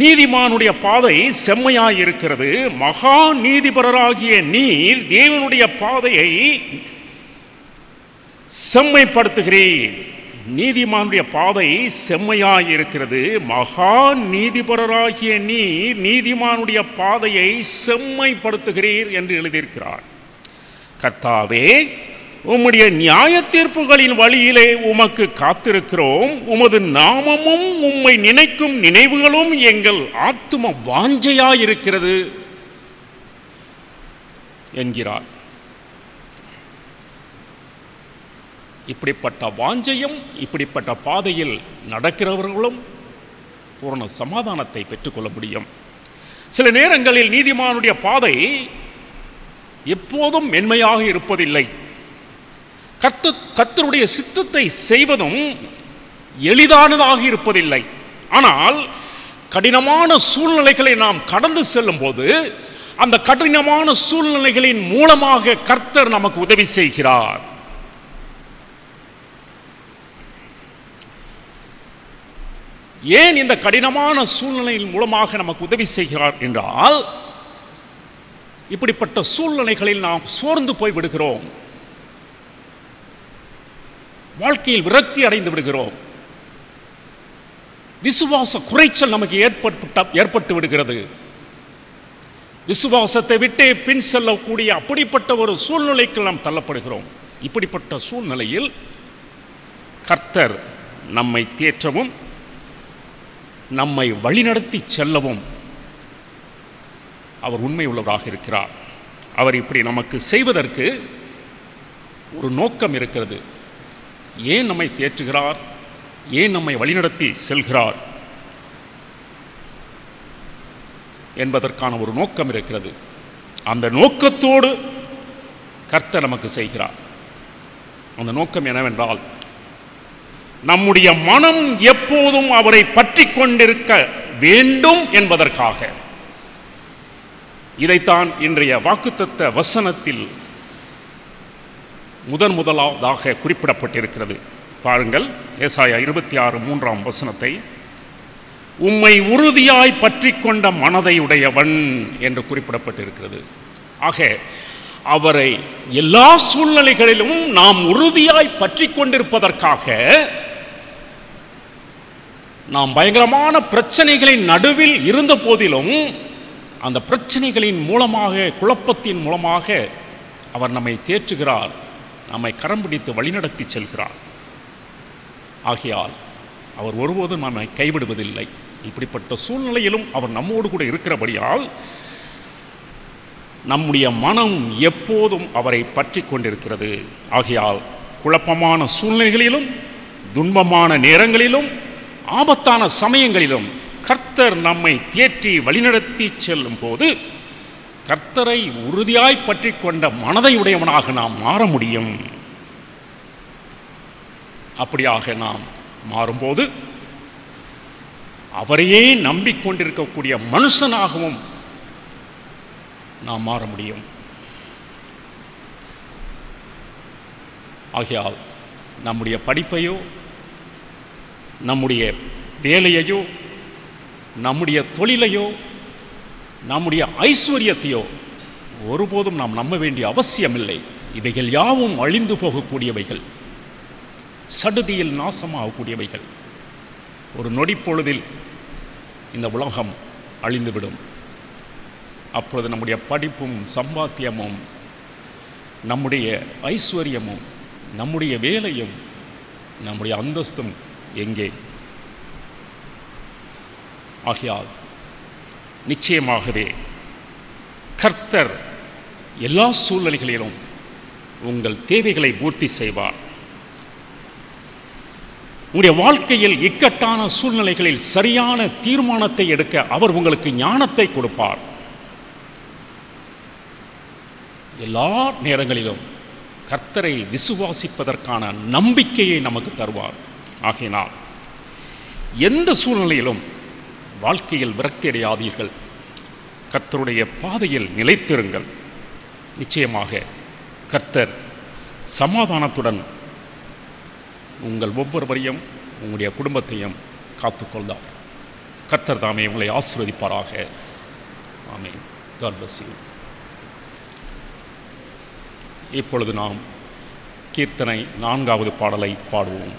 நீதிமானுடைய பாதை செம்மையாயிருக்கிறது, மகா நீதிபரராகிய நீர் தேவனுடைய பாதையை செம்மைப்படுத்துகிறீர். நீதிமானுடைய பாதை செம்மையாயிருக்கிறது, மகா நீதிபரராகிய நீர் நீதிமானுடைய பாதையை செம்மைப்படுத்துகிறீர் என்று எழுதியிருக்கிறார். கர்த்தாவே, உம்முடைய நியாய தீர்ப்புகளின் வழியிலே உமக்கு காத்திருக்கிறோம், உமது நாமமும் உம்மை நினைக்கும் நினைவுகளும் எங்கள் ஆத்தும வாஞ்சையாயிருக்கிறது என்கிறார். இப்படிப்பட்ட வாஞ்சையும் இப்படிப்பட்ட பாதையில் நடக்கிறவர்களும் பூரண சமாதானத்தை பெற்றுக்கொள்ள முடியும். சில நேரங்களில் நீதிமானுடைய பாதை எப்போதும் மென்மையாக இருப்பதில்லை. கர்த்தருடைய சித்தத்தை செய்வதும் எளிதானதாக இருப்பதில்லை. ஆனால் கடினமான சூழ்நிலைகளை நாம் கடந்து செல்லும் போது அந்த கடினமான சூழ்நிலைகளின் மூலமாக கர்த்தர் நமக்கு உதவி செய்கிறார். ஏன் இந்த கடினமான சூழ்நிலையின் மூலமாக நமக்கு உதவி செய்கிறார் என்றால், இப்படிப்பட்ட சூழ்நிலைகளில் நாம் சோர்ந்து போய் விடுகிறோம், வாழ்க்கையில் விரக்தி அடைந்து விடுகிறோம், விசுவாச குறைச்சல் நமக்கு ஏற்பட்டு விடுகிறது, விசுவாசத்தை விட்டு பின் செல்லக்கூடிய அப்படிப்பட்ட ஒரு சூழ்நிலைக்கு நாம் தள்ளப்படுகிறோம். இப்படிப்பட்ட சூழ்நிலையில் கர்த்தர் நம்மை தேற்றவும் நம்மை வழிநடத்தி செல்லவும் அவர் உண்மை உள்ளவராக இருக்கிறார். அவர் இப்படி நமக்கு செய்வதற்கு ஒரு நோக்கம் இருக்கிறது. ஏன் நம்மை தேற்றுகிறார், ஏன் நம்மை வழிநடத்தி செல்கிறார் என்பதற்கான ஒரு நோக்கம் இருக்கிறது. அந்த நோக்கத்தோடு கர்த்தர் நமக்கு செய்கிறார். அந்த நோக்கம் என்னவென்றால், நம்முடைய மனம் எப்போதும் அவரை பற்றி கொண்டிருக்க வேண்டும் என்பதற்காக. இதைத்தான் இன்றைய வாக்குத்தத்த வசனத்தில் முதலாவதாக குறிப்பிடப்பட்டிருக்கிறது. பாருங்கள், ஏசாயா 26:3 வசனத்தை. உம்மை உறுதியாய் பற்றி கொண்ட மனதை உடையவன் என்று குறிப்பிடப்பட்டிருக்கிறது. ஆக அவரை எல்லா சூழ்நிலைகளிலும் நாம் உறுதியாய் பற்றி கொண்டிருப்பதற்காக நாம் பயங்கரமான பிரச்சனைகளின் நடுவில் இருந்த போதிலும் அந்த பிரச்சனைகளின் மூலமாக, குழப்பத்தின் மூலமாக அவர் நம்மை தேற்றுகிறார், நம்மை கரம் பிடித்து வழிநடத்தி செல்கிறார். ஆகையால் அவர் ஒருபோதும் நம்மை கைவிடுவதில்லை. இப்படிப்பட்ட சூழ்நிலையிலும் அவர் நம்மோடு கூட இருக்கிறபடியால் நம்முடைய மனம் எப்போதும் அவரை பற்றி கொண்டிருக்கிறது. ஆகையால் குழப்பமான சூழ்நிலைகளிலும், துன்பமான நேரங்களிலும், ஆபத்தான சமயங்களிலும் கர்த்தர் நம்மை தேற்றி வழிநடத்தி செல்லும் போது கர்த்தரை உறுதியாய் பற்றி கொண்ட மனதை உடையவனாக நாம் மாற முடியும். அப்படியாக நாம் மாறும்போது அவரையே நம்பிக்கொண்டிருக்கக்கூடிய மனுஷனாகவும் நாம் மாற முடியும். ஆகையால் நம்முடைய படிப்பையோ, நம்முடைய வேலையையோ, நம்முடைய தொழிலையோ, நம்முடைய ஐஸ்வர்யத்தையோ ஒருபோதும் நாம் நம்ப வேண்டிய அவசியமில்லை. இவைகள் யாவும் அழிந்து போகக்கூடியவைகள், சடுதியில் நாசமாகக்கூடியவைகள். ஒரு நொடி பொழுதில் இந்த உலகம் அழிந்துவிடும். அப்பொழுது நம்முடைய படிப்பும் சம்பாத்தியமும், நம்முடைய ஐஸ்வர்யமும், நம்முடைய வேலையும், நம்முடைய அந்தஸ்தும் எங்கே? ஆகையால் நிச்சயமாகவே கர்த்தர் எல்லா சூழ்நிலைகளிலும் உங்கள் தேவைகளை பூர்த்தி செய்வார். உங்களுடைய வாழ்க்கையில் இக்கட்டான சூழ்நிலைகளில் சரியான தீர்மானத்தை எடுக்க அவர் உங்களுக்கு ஞானத்தை கொடுப்பார். எல்லா நேரங்களிலும் கர்த்தரை விசுவாசிப்பதற்கான நம்பிக்கையை நமக்கு தருவார். ஆகையினால் எந்த சூழ்நிலையிலும் வாழ்க்கையில் விரக்தி அடையாதீர்கள். கர்த்தருடைய பாதையில் நிலைத்திருங்கள். நிச்சயமாக கர்த்தர் சமாதானத்துடன் உங்கள் ஒவ்வொருவரையும், உங்களுடைய குடும்பத்தையும் காத்துக்கொள்வார். கர்த்தர் தாமே உங்களை ஆசீர்வதிப்பாராக. ஆமென். God bless you. இப்பொழுது நாம் கீர்த்தனை 4வது பாடலை பாடுவோம்.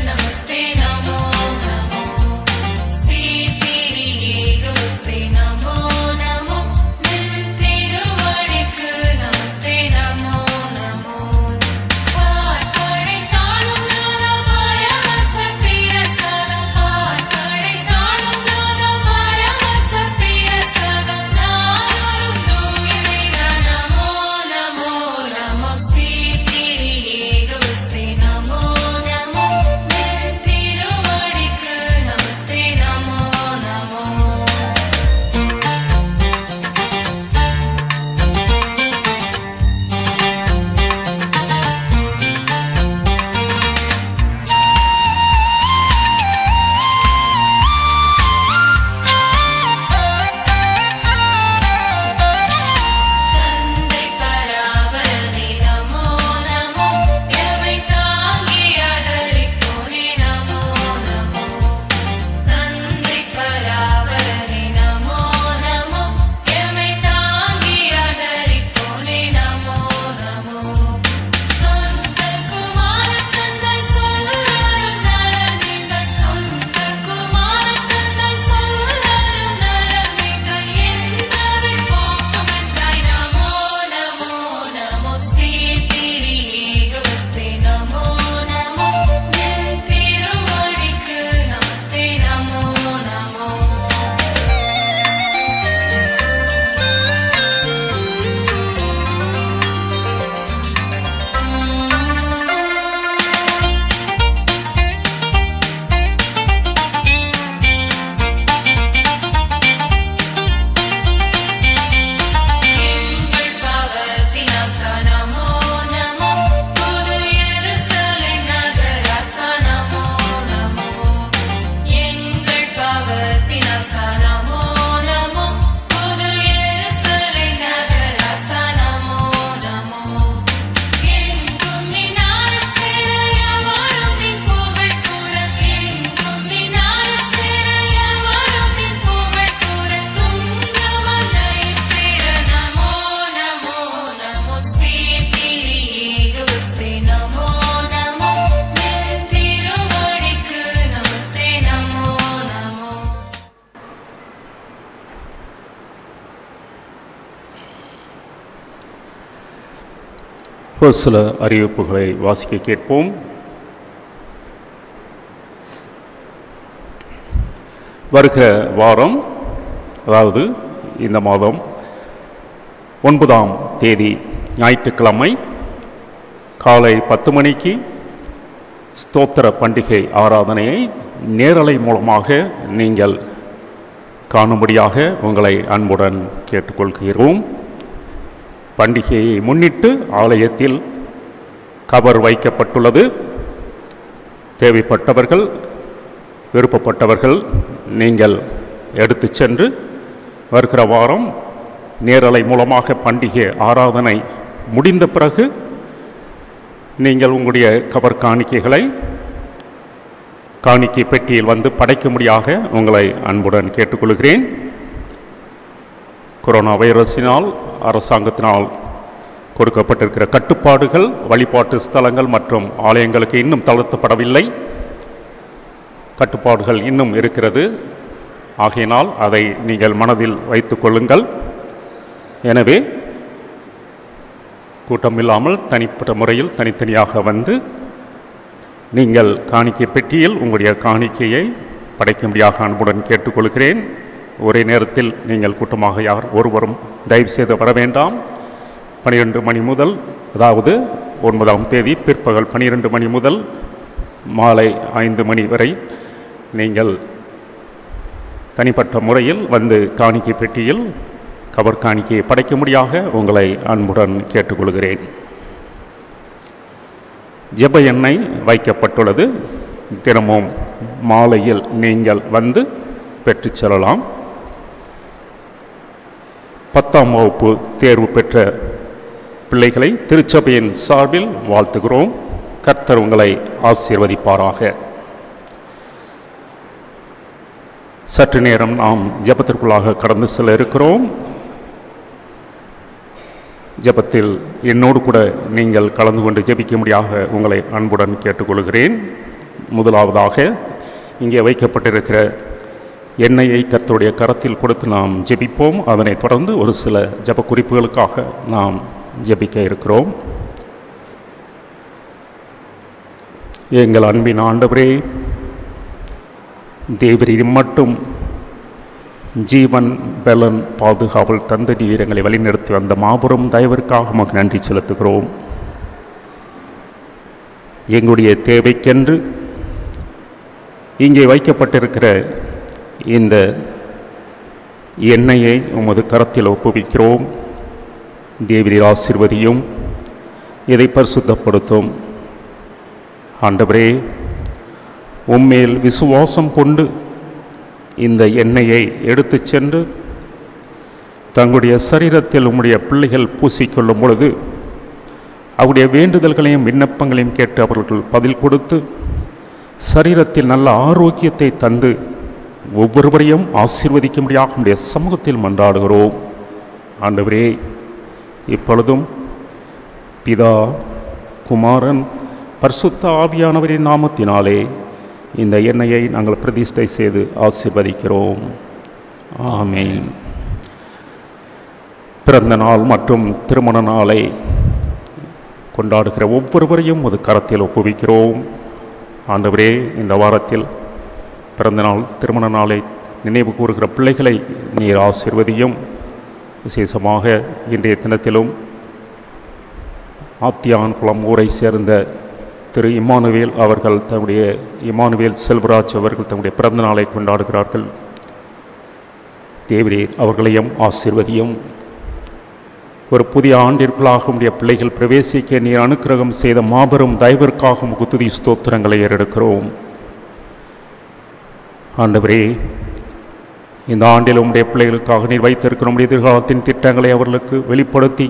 Namaste, Namo. ஒரு சில அறிவிப்புகளை வாசிக்க கேட்போம். வருகிற வாரம், அதாவது இந்த மாதம் 9ஆம் தேதி ஞாயிற்றுக்கிழமை காலை 10 மணிக்கு ஸ்தோத்திர பண்டிகை ஆராதனையை நேரலை மூலமாக நீங்கள் காணும்படியாக உங்களை அன்புடன் கேட்டுக்கொள்கிறோம். பண்டிகையை முன்னிட்டு ஆலயத்தில் கவர் வைக்கப்பட்டுள்ளது. தேவைப்பட்டவர்கள், விருப்பப்பட்டவர்கள் நீங்கள் எடுத்து சென்று வருகிற வாரம் நேரலை மூலமாக பண்டிகை ஆராதனை முடிந்த பிறகு நீங்கள் உங்களுடைய கவர் காணிக்கைகளை காணிக்கை பெட்டியில் வந்து படைக்கும்படியாக உங்களை அன்புடன் கேட்டுக்கொள்கிறேன். கொரோனா வைரஸினால் அரசாங்கத்தினால் கொடுக்கப்பட்டிருக்கிற கட்டுப்பாடுகள் வழிபாட்டு ஸ்தலங்கள் மற்றும் ஆலயங்களுக்கு இன்னும் தளர்த்தப்படவில்லை. கட்டுப்பாடுகள் இன்னும் இருக்கிறது. ஆகையினால் அதை நீங்கள் மனதில் வைத்துக் கொள்ளுங்கள். எனவே கூட்டமில்லாமல் தனிப்பட்ட முறையில் தனித்தனியாக வந்து நீங்கள் காணிக்கை பெட்டியில் உங்களுடைய காணிக்கையை படைக்கும்படியாக அன்புடன் கேட்டுக்கொள்கிறேன். ஒரே நேரத்தில் நீங்கள் கூட்டமாக யார் ஒருவரும் தயவு செய்து வர வேண்டாம். 12 மணி முதல், அதாவது 9ஆம் தேதி பிற்பகல் 12 மணி முதல் மாலை 5 மணி வரை நீங்கள் தனிப்பட்ட முறையில் வந்து காணிக்கை பெட்டியில் கவர் காணிக்கையை படைக்கும்படியாக உங்களை அன்புடன் கேட்டுக்கொள்கிறேன். ஜெப எண்ணெய் வைக்கப்பட்டுள்ளது. தினமும் மாலையில் நீங்கள் வந்து பெற்றுச் செல்லலாம். 10ஆம் வகுப்பு தேர்வு பெற்ற பிள்ளைகளை திருச்சபையின் சார்பில் வாழ்த்துகிறோம். கர்த்தர் உங்களை ஆசீர்வதிப்பாராக. சற்று நேரம் நாம் ஜெபத்திற்குள்ளாக கடந்து செல்ல இருக்கிறோம். ஜெபத்தில் என்னோடு கூட நீங்கள் கலந்து கொண்டு ஜெபிக்கும்படியாக உங்களை அன்புடன் கேட்டுக்கொள்கிறேன். முதலாவதாக இங்கே வைக்கப்பட்டிருக்கிற எண்ணெயை கர்த்தருடைய கரத்தில் கொடுத்து நாம் ஜெபிப்போம். அதனைத் தொடர்ந்து ஒரு சில ஜெப குறிப்புகளுக்காக நாம் ஜெபிக்க இருக்கிறோம். எங்கள் அன்பின் ஆண்டவரே, தேவரீர் மட்டும் ஜீவன், பலன், பாதுகாவல் தந்த நீர் எங்களை வழிநடத்தி வந்த மாபெரும் தயவிற்காக நமக்கு நன்றி செலுத்துகிறோம். எங்களுடைய தேவைக்கென்று இங்கே வைக்கப்பட்டிருக்கிற இந்த எண்ணெயை உமது கரத்தில் ஒப்புவிக்கிறோம். தேவரீர் ஆசீர்வதியும், இதை பரிசுத்தப்படுத்தும். ஆண்டவரே, உம்மேல் விசுவாசம் கொண்டு இந்த எண்ணெயை எடுத்து சென்று தங்களுடைய சரீரத்தில் உம்முடைய பிள்ளைகள் பூசிக்கொள்ளும் பொழுது அவருடைய வேண்டுதல்களையும் விண்ணப்பங்களையும் கேட்டு அவர்கள் பதில் கொடுத்து சரீரத்தில் நல்ல ஆரோக்கியத்தை தந்து ஒவ்வொருவரையும் ஆசீர்வதிக்கும்படியாக உம்முடைய சமூகத்தில் மன்றாடுகிறோம். ஆண்டவரே, இப்பொழுதும் பிதா, குமாரன், பரிசுத்த ஆவியானவரின் நாமத்தினாலே இந்த எண்ணெயை நாங்கள் பிரதிஷ்டை செய்து ஆசீர்வதிக்கிறோம். ஆமென். பிறந்த நாள் மற்றும் திருமண நாளை கொண்டாடுகிற ஒவ்வொருவரையும் ஒரு கரத்தில் ஒப்புவிக்கிறோம். ஆண்டவரே, இந்த வாரத்தில் பிறந்த நாள், திருமண நாளை நினைவு கூறுகிற பிள்ளைகளை நீர் ஆசீர்வதியும். விசேஷமாக இன்றைய தினத்திலும் ஆத்தியான்குளம் ஊரை சேர்ந்த திரு இமானுவேல் அவர்கள் தன்னுடைய இமானுவேல் செல்வராஜ் அவர்கள் தன்னுடைய பிறந்த நாளை கொண்டாடுகிறார்கள். தேவரீர் அவர்களையும் ஆசீர்வதியும். ஒரு புதிய ஆண்டிற்குள்ளாக உடைய பிள்ளைகள் பிரவேசிக்க நீர் அனுக்கிரகம் செய்த மாபெரும் தயவிற்காக உமக்கு துதி ஸ்தோத்திரங்களை ஏறெடுக்கிறோம். ஆண்டவரே, இந்த ஆண்டில் உடைய பிள்ளைகளுக்காக நீர் வைத்திருக்கிற உடைய எதிர்காலத்தின் திட்டங்களை அவர்களுக்கு வெளிப்படுத்தி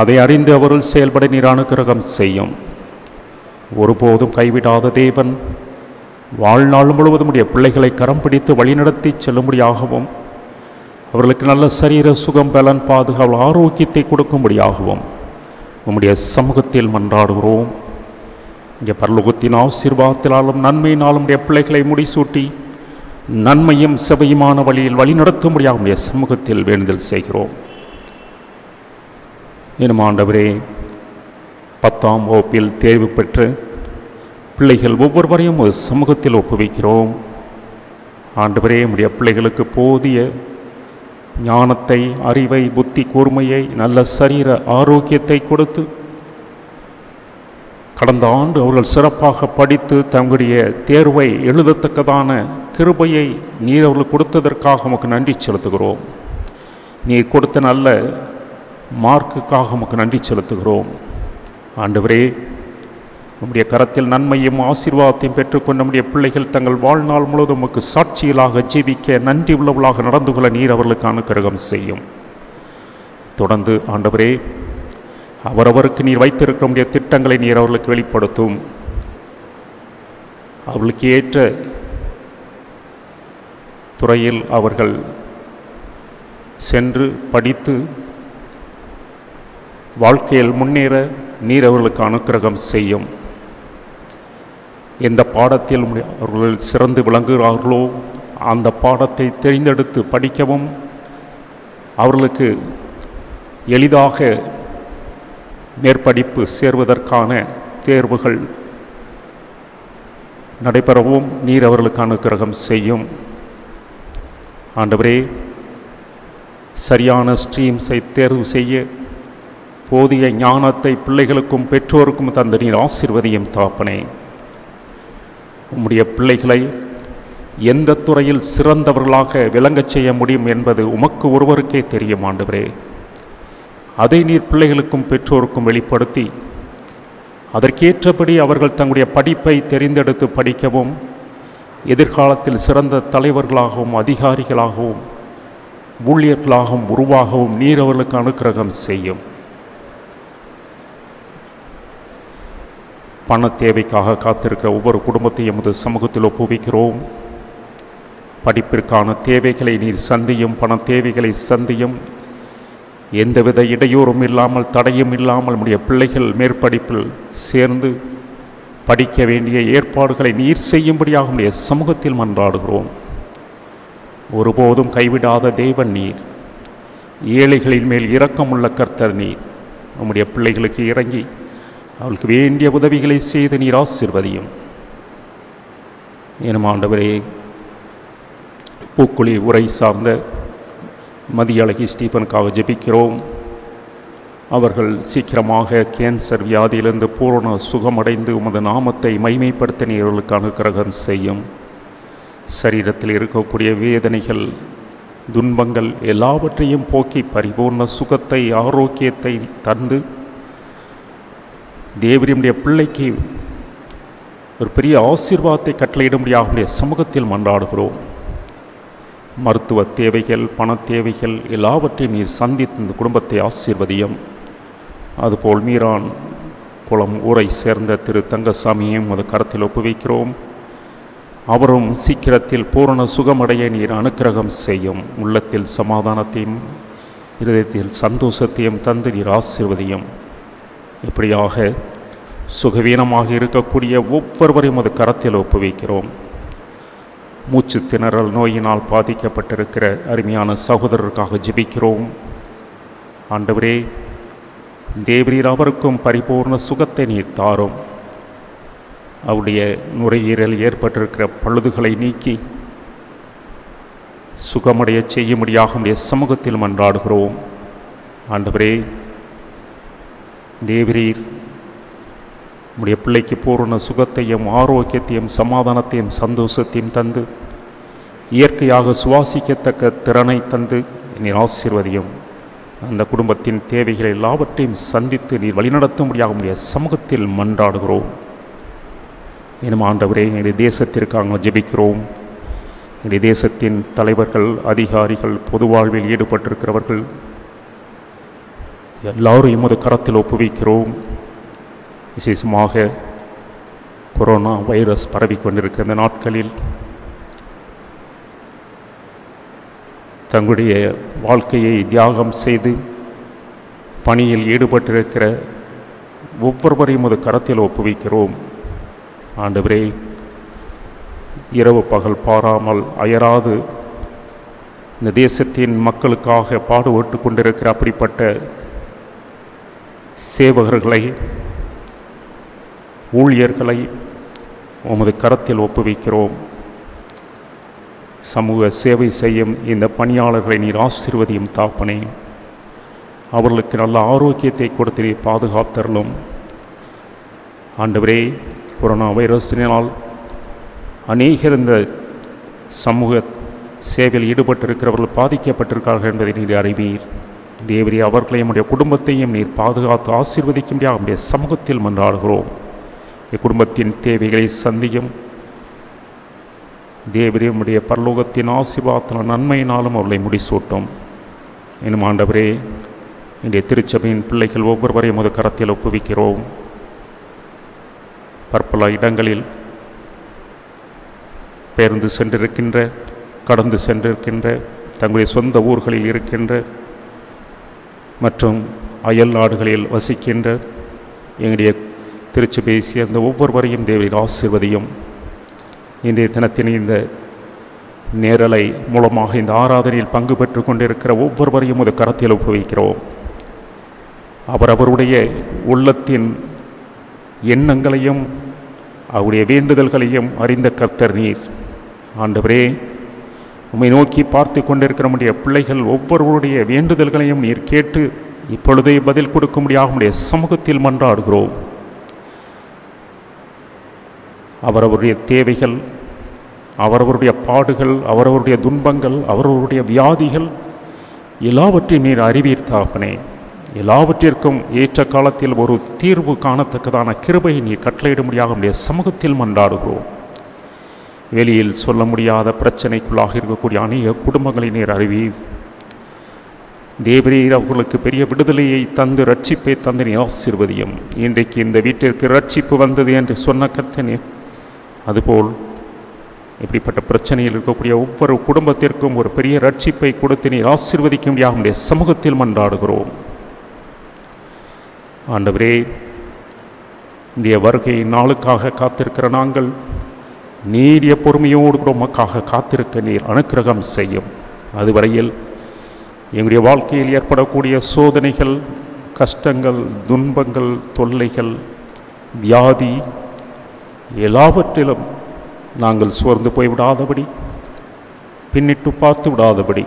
அதை அறிந்து அவர்கள் செயல்பட நீர் அனுக்கிரகம் செய்யும். ஒருபோதும் கைவிடாத தேவன் வாழ்நாள் முழுவதும் உடைய பிள்ளைகளை கரம் பிடித்து வழிநடத்தி செல்லும்படியாகவும் அவர்களுக்கு நல்ல சரீர சுகம், பலன், பாதுகாவல், ஆரோக்கியத்தை கொடுக்கும்படியாகவும் உம்முடைய சமூகத்தில் மன்றாடுகிறோம். இங்கே பரலோகத்தின் ஆசீர்வாதத்தினாலும் நன்மையினாலும் உடைய பிள்ளைகளை முடிசூட்டி நன்மையும் செவையுமான வழியில் வழிநடத்தும்படியாக உடைய சமூகத்தில் வேண்டுதல் செய்கிறோம். எனும் ஆண்டவரே, 10ஆம் வகுப்பில் தேர்வு பெற்று பிள்ளைகள் ஒவ்வொருவரையும் ஒரு சமூகத்தில் ஒப்புவிக்கிறோம். ஆண்டவரே, நம்முடைய பிள்ளைகளுக்கு போதிய ஞானத்தை, அறிவை, புத்தி கூர்மையை, நல்ல சரீர ஆரோக்கியத்தை கொடுத்து கடந்த ஆண்டு அவர்கள் சிறப்பாக படித்து தங்களுடைய தேர்வை எழுதத்தக்கதான கிருபையை நீர் அவர்கள் கொடுத்ததற்காக உமக்கு நன்றி செலுத்துகிறோம். நீர் கொடுத்த நல்ல மார்க்குக்காக உமக்கு நன்றி செலுத்துகிறோம். ஆண்டவரே, நம்முடைய கரத்தில் நன்மையும் ஆசீர்வாதத்தையும் பெற்றுக்கொண்ட நம்முடைய பிள்ளைகள் தங்கள் வாழ்நாள் முழுவதும் உமக்கு சாட்சிகளாக ஜீவிக்க நன்றி உள்ளவர்களாக நடந்து கொள்ள நீர் அவர்களுக்கு அனுக்கிரகம் செய்யும். தொடர்ந்து ஆண்டவரே, அவரவருக்கு நீர் வைத்திருக்க முடிய திட்டங்களை நீர் அவர்களுக்கு வெளிப்படுத்தும். அவர்களுக்கு ஏற்ற துறையில் அவர்கள் சென்று படித்து வாழ்க்கையில் முன்னேற நீர் அவர்களுக்கு அனுக்கிரகம் செய்யும். எந்த பாடத்தில் அவர்கள் சிறந்து விளங்குகிறார்களோ அந்த பாடத்தை தெரிந்தெடுத்து படிக்கவும், அவர்களுக்கு எளிதாக மேற்படிப்பு சேர்வதற்கான தேர்வுகள் நடைபெறவும் நீர் அவர்களுக்கு அனுக்கிரகம் செய்யும். ஆண்டவரே, சரியான ஸ்ட்ரீம்ஸை தேர்வு செய்ய போதிய ஞானத்தை பிள்ளைகளுக்கும் பெற்றோருக்கும் தந்த நீர் ஆசீர்வதியும் தாப்பனே. உம்முடைய பிள்ளைகளை எந்த துறையில் சிறந்தவர்களாக விளங்கச் செய்ய முடியும் என்பது உமக்கு ஒருவருக்கே தெரியும். ஆண்டவரே, அதை நீர் பிள்ளைகளுக்கும் பெற்றோருக்கும் வெளிப்படுத்தி அதற்கேற்றபடி அவர்கள் தங்களுடைய படிப்பை தெரிந்தெடுத்து படிக்கவும், எதிர்காலத்தில் சிறந்த தலைவர்களாகவும் அதிகாரிகளாகவும் ஊழியர்களாகவும் உருவாகவும் நீர் அவர்களுக்கு அனுக்கிரகம் செய்யும். பண தேவைக்காக காத்திருக்கிற ஒவ்வொரு குடும்பத்தையும் எமது சமூகத்தில் ஒப்புவிக்கிறோம். படிப்பிற்கான தேவைகளை நீர் சந்தியும், பண தேவைகளை சந்தியும். எந்தவித இடையூறும் இல்லாமல், தடையும் இல்லாமல் நம்முடைய பிள்ளைகள் மேற்படிப்பில் சேர்ந்து படிக்க வேண்டிய ஏற்பாடுகளை நீர் செய்யும்படியாக நம்முடைய சமூகத்தில் மன்றாடுகிறோம். ஒருபோதும் கைவிடாத தேவன் நீர், ஏழைகளின் மேல் இரக்கமுள்ள கர்த்தர் நீர். நம்முடைய பிள்ளைகளுக்கு இறங்கி அவளுக்கு வேண்டிய உதவிகளை செய்து நீர் ஆசீர்வதியும். எனும் ஆண்டவரே, பூக்குழி உரை சார்ந்த மதியழகி ஸ்டீஃபனுக்காக ஜெபிக்கிறோம். அவர்கள் சீக்கிரமாக கேன்சர் வியாதியிலிருந்து பூரண சுகமடைந்து உமது நாமத்தை மைமைப்படுத்த நீர்களுக்கு அனுக்கிரகம் செய்யும். சரீரத்தில் இருக்கக்கூடிய வேதனைகள், துன்பங்கள் எல்லாவற்றையும் போக்கி பரிபூர்ண சுகத்தை, ஆரோக்கியத்தை தந்து தேவனுடைய பிள்ளைக்கு ஒரு பெரிய ஆசீர்வாதத்தை கட்டளையிடும்படியாக சமூகத்தில் மன்றாடுகிறோம். மருத்துவ தேவைகள், பண தேவைகள் எல்லாவற்றையும் நீர் சந்தித்து இந்த குடும்பத்தை ஆசீர்வதியும். அதுபோல் மீரான் குளம் ஊரை சேர்ந்த திரு தங்கசாமியையும் அது கரத்தில் ஒப்புவிக்கிறோம். அவரும் சீக்கிரத்தில் பூரண சுகமடைய நீர் அனுக்கிரகம் செய்யும். உள்ளத்தில் சமாதானத்தையும் இருதயத்தில் சந்தோஷத்தையும் தந்து நீர் ஆசீர்வதியும். இப்படியாக சுகவீனமாக இருக்கக்கூடிய ஒவ்வொருவரையும் அது கரத்தில் ஒப்புவிக்கிறோம். மூச்சு திணறல் நோயினால் பாதிக்கப்பட்டிருக்கிற அருமையான சகோதரருக்காக ஜெபிக்கிறோம். ஆண்டவரே, தேவரீர் அவருக்கும் பரிபூர்ண சுகத்தை நீர் தாரும். அவருடைய நுரையீரல் ஏற்பட்டிருக்கிற பழுதுகளை நீக்கி சுகமடைய செய்யும்படியாக நம்முடைய சமூகத்தில் மன்றாடுகிறோம். ஆண்டவரே, தேவரீர் நம்முடைய பிள்ளைக்கு பூரண சுகத்தையும் ஆரோக்கியத்தையும் சமாதானத்தையும் சந்தோஷத்தையும் தந்து இயற்கையாக சுவாசிக்கத்தக்க திறனை தந்து நீர் ஆசீர்வதியும். அந்த குடும்பத்தின் தேவைகளை எல்லாவற்றையும் சந்தித்து நீர் வழிநடத்தும்படியாக நம்முடைய சமூகத்தில் மன்றாடுகிறோம். எனும் ஆண்டவரே, எங்களுடைய தேசத்திற்காக ஜெபிக்கிறோம். எங்களுடைய தேசத்தின் தலைவர்கள், அதிகாரிகள், பொது வாழ்வில் ஈடுபட்டிருக்கிறவர்கள் எல்லாரும் எமது கரத்தில் ஒப்புவிக்கிறோம். விசேஷமாக கொரோனா வைரஸ் பரவிக்கொண்டிருக்கிற இந்த நாட்களில் தங்களுடைய வாழ்க்கையை தியாகம் செய்து பணியில் ஈடுபட்டிருக்கிற ஒவ்வொருவரையும் அது கரத்தில் ஒப்புவிக்கிறோம். ஆண்டவரே, இரவு பகல் பாராமல் அயராது இந்த தேசத்தின் மக்களுக்காக பாடுபட்டு கொண்டிருக்கிற அப்படிப்பட்ட சேவகர்களை ஊழியர்களை உமது கரத்தில் ஒப்புவிக்கிறோம். சமூக சேவை செய்யும் இந்த பணியாளர்களை நீர் ஆசீர்வதியும் தாப்பனே. அவர்களுக்கு நல்ல ஆரோக்கியத்தை கொடுத்து நீர் பாதுகாத்தருளும். ஆண்டவரே, கொரோனா வைரஸினால் அநேகர் இந்த சமூக சேவையில் ஈடுபட்டிருக்கிறவர்கள் பாதிக்கப்பட்டிருக்கிறார்கள் என்பதை நீர் அறிவீர். தேவரே, அவர்களையும் நம்முடைய குடும்பத்தையும் நீர் பாதுகாத்து ஆசீர்வதிக்கும்படியாக நம்முடைய சமூகத்தில் மன்றாடுகிறோம். குடும்பத்தின் தேவைகளை சந்தியும். தேவரே, நம்முடைய பரலோகத்தின் ஆசீர்வாதத்தின் நன்மையினாலும் அவர்களை முடிசூட்டும். இன்னும் ஆண்டவரே, இன்றைய திருச்சபையின் பிள்ளைகள் ஒவ்வொருவரையும் ஒரு கரத்தில் ஒப்புவிக்கிறோம். பற்பல இடங்களில் பெயர்ந்து சென்றிருக்கின்ற, கடந்து சென்றிருக்கின்ற, தங்களுடைய சொந்த ஊர்களில் இருக்கின்ற மற்றும் அயல் நாடுகளில் வசிக்கின்ற எங்களுடைய திருச்சபையை சேர்ந்த ஒவ்வொருவரையும் தேவரின் ஆசீர்வதியும். இன்றைய தினத்தின் இந்த நேரலை மூலமாக இந்த ஆராதனையில் பங்கு பெற்று கொண்டிருக்கிற ஒவ்வொருவரையும் ஒரு கரத்தில் ஒப்புவிக்கிறோம். அவரவருடைய உள்ளத்தின் எண்ணங்களையும் அவருடைய வேண்டுதல்களையும் அறிந்த கர்த்தர் நீர். ஆண்டவரே, உம்மை நோக்கி பார்த்து கொண்டிருக்கிற நம்முடைய பிள்ளைகள் ஒவ்வொருவருடைய வேண்டுதல்களையும் நீர் கேட்டு இப்பொழுதே பதில் கொடுக்கும்படியாக நம்முடைய சமூகத்தில் மன்றாடுகிறோம். அவரவருடைய தேவைகள், அவரவருடைய பாடுகள், அவரவருடைய துன்பங்கள், அவரவருடைய வியாதிகள் எல்லாவற்றையும் நீர் அறிவீர் தகப்பனே. எல்லாவற்றிற்கும் ஏற்ற காலத்தில் ஒரு தீர்வு காணத்தக்கதான கிருபையை நீர் கட்டளையிடும்படியாக நம்முடைய சமூகத்தில் மன்றாடுகிறோம். வெளியில் சொல்ல முடியாத பிரச்சனைக்குள்ளாக இருக்கக்கூடிய அநேக குடும்பங்களை நீர் அறிவீர். தேவரீர் அவர்களுக்கு பெரிய விடுதலையை தந்து ரட்சிப்பை தந்து நீ ஆசீர்வதியும். இன்றைக்கு இந்த வீட்டிற்கு ரட்சிப்பு வந்தது என்று சொன்ன கர்த்தனே, அதுபோல் இப்படிப்பட்ட பிரச்சனையில் இருக்கக்கூடிய ஒவ்வொரு குடும்பத்திற்கும் ஒரு பெரிய ரட்சிப்பை கொடுத்து நீர் ஆசீர்வதிக்க முடியாத நம்முடைய சமூகத்தில் மன்றாடுகிறோம். ஆண்டவரே, இன்றைய வருகை நாளுக்காக காத்திருக்கிற நாங்கள் நீடிய பொறுமையோடு கூட உமக்காக காத்திருக்க நீர் அனுக்கிரகம் செய்யும். அதுவரையில் எங்களுடைய வாழ்க்கையில் ஏற்படக்கூடிய சோதனைகள், கஷ்டங்கள், துன்பங்கள், தொல்லைகள், வியாதி எல்லாவற்றிலும் நாங்கள் சோர்ந்து போய்விடாதபடி, பின்னிட்டு பார்த்து விடாதபடி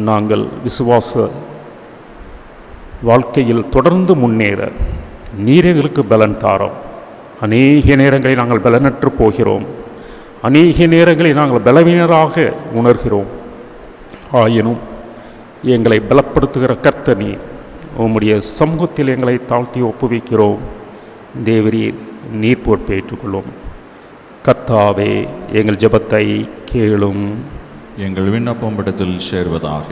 நாங்கள் விசுவாச வாழ்க்கையில் தொடர்ந்து முன்னேற நீர் எங்களுக்கு பலன் தாரோம். அநேக நேரங்களில் நாங்கள் பலனற்று போகிறோம். அநேக நேரங்களில் நாங்கள் பலவீனராக உணர்கிறோம். ஆயினும் எங்களை பலப்படுத்துகிற கர்த்தர் நீர். உம்முடைய சமூகத்தில் எங்களை தாழ்த்தி ஒப்புவிக்கிறோம். தேவரீர், நீர் பொறுப்பை ஏற்றுக்கொள்ளும். கர்த்தாவே, எங்கள் ஜெபத்தை கேளும். எங்கள் விண்ணப்பம் இடத்தில் சேர்வதாக.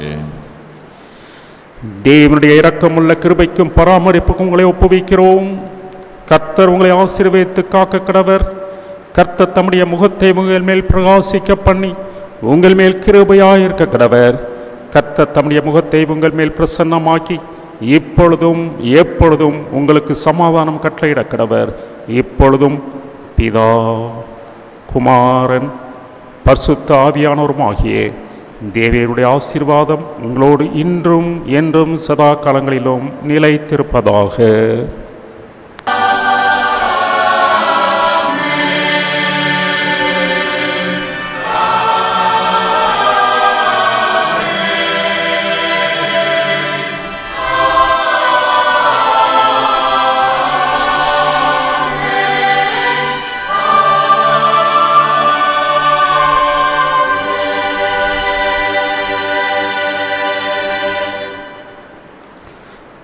தேவனுடைய இரக்கமுள்ள கிருபைக்கும் பராமரிப்புக்கும் உங்களை ஒப்புவிக்கிறோம். கர்த்தர் உங்களை ஆசீர்வதித்து காக்க கடவர். கர்த்தர் தம்முடைய முகத்தை உங்கள் மேல் பிரகாசிக்க பண்ணி உங்கள் மேல் கிருபையாயிருக்க கடவர். கர்த்தர் தம்முடைய முகத்தை உங்கள் மேல் பிரசன்னமாக்கி இப்பொழுதும் எப்பொழுதும் உங்களுக்கு சமாதானம் கட்டளையிட கடவர். இப்பொழுதும் பிதா, குமாரன், பரிசுத்த ஆவியானவருமாகிய தேவருடைய ஆசீர்வாதம் உங்களோடு இன்றும் என்றும் சதா காலங்களிலும் நிலைத்திருப்பதாக.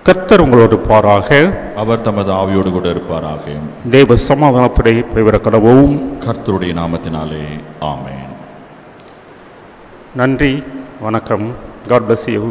கர்த்தர் உங்களோடு இருப்பாராக. அவர் தமது ஆவியோடு கூட இருப்பாராக. தேவ சமாதானத்துடைய பெயர கடவும். கர்த்தருடைய நாமத்தினாலே ஆமென். நன்றி, வணக்கம். God bless you.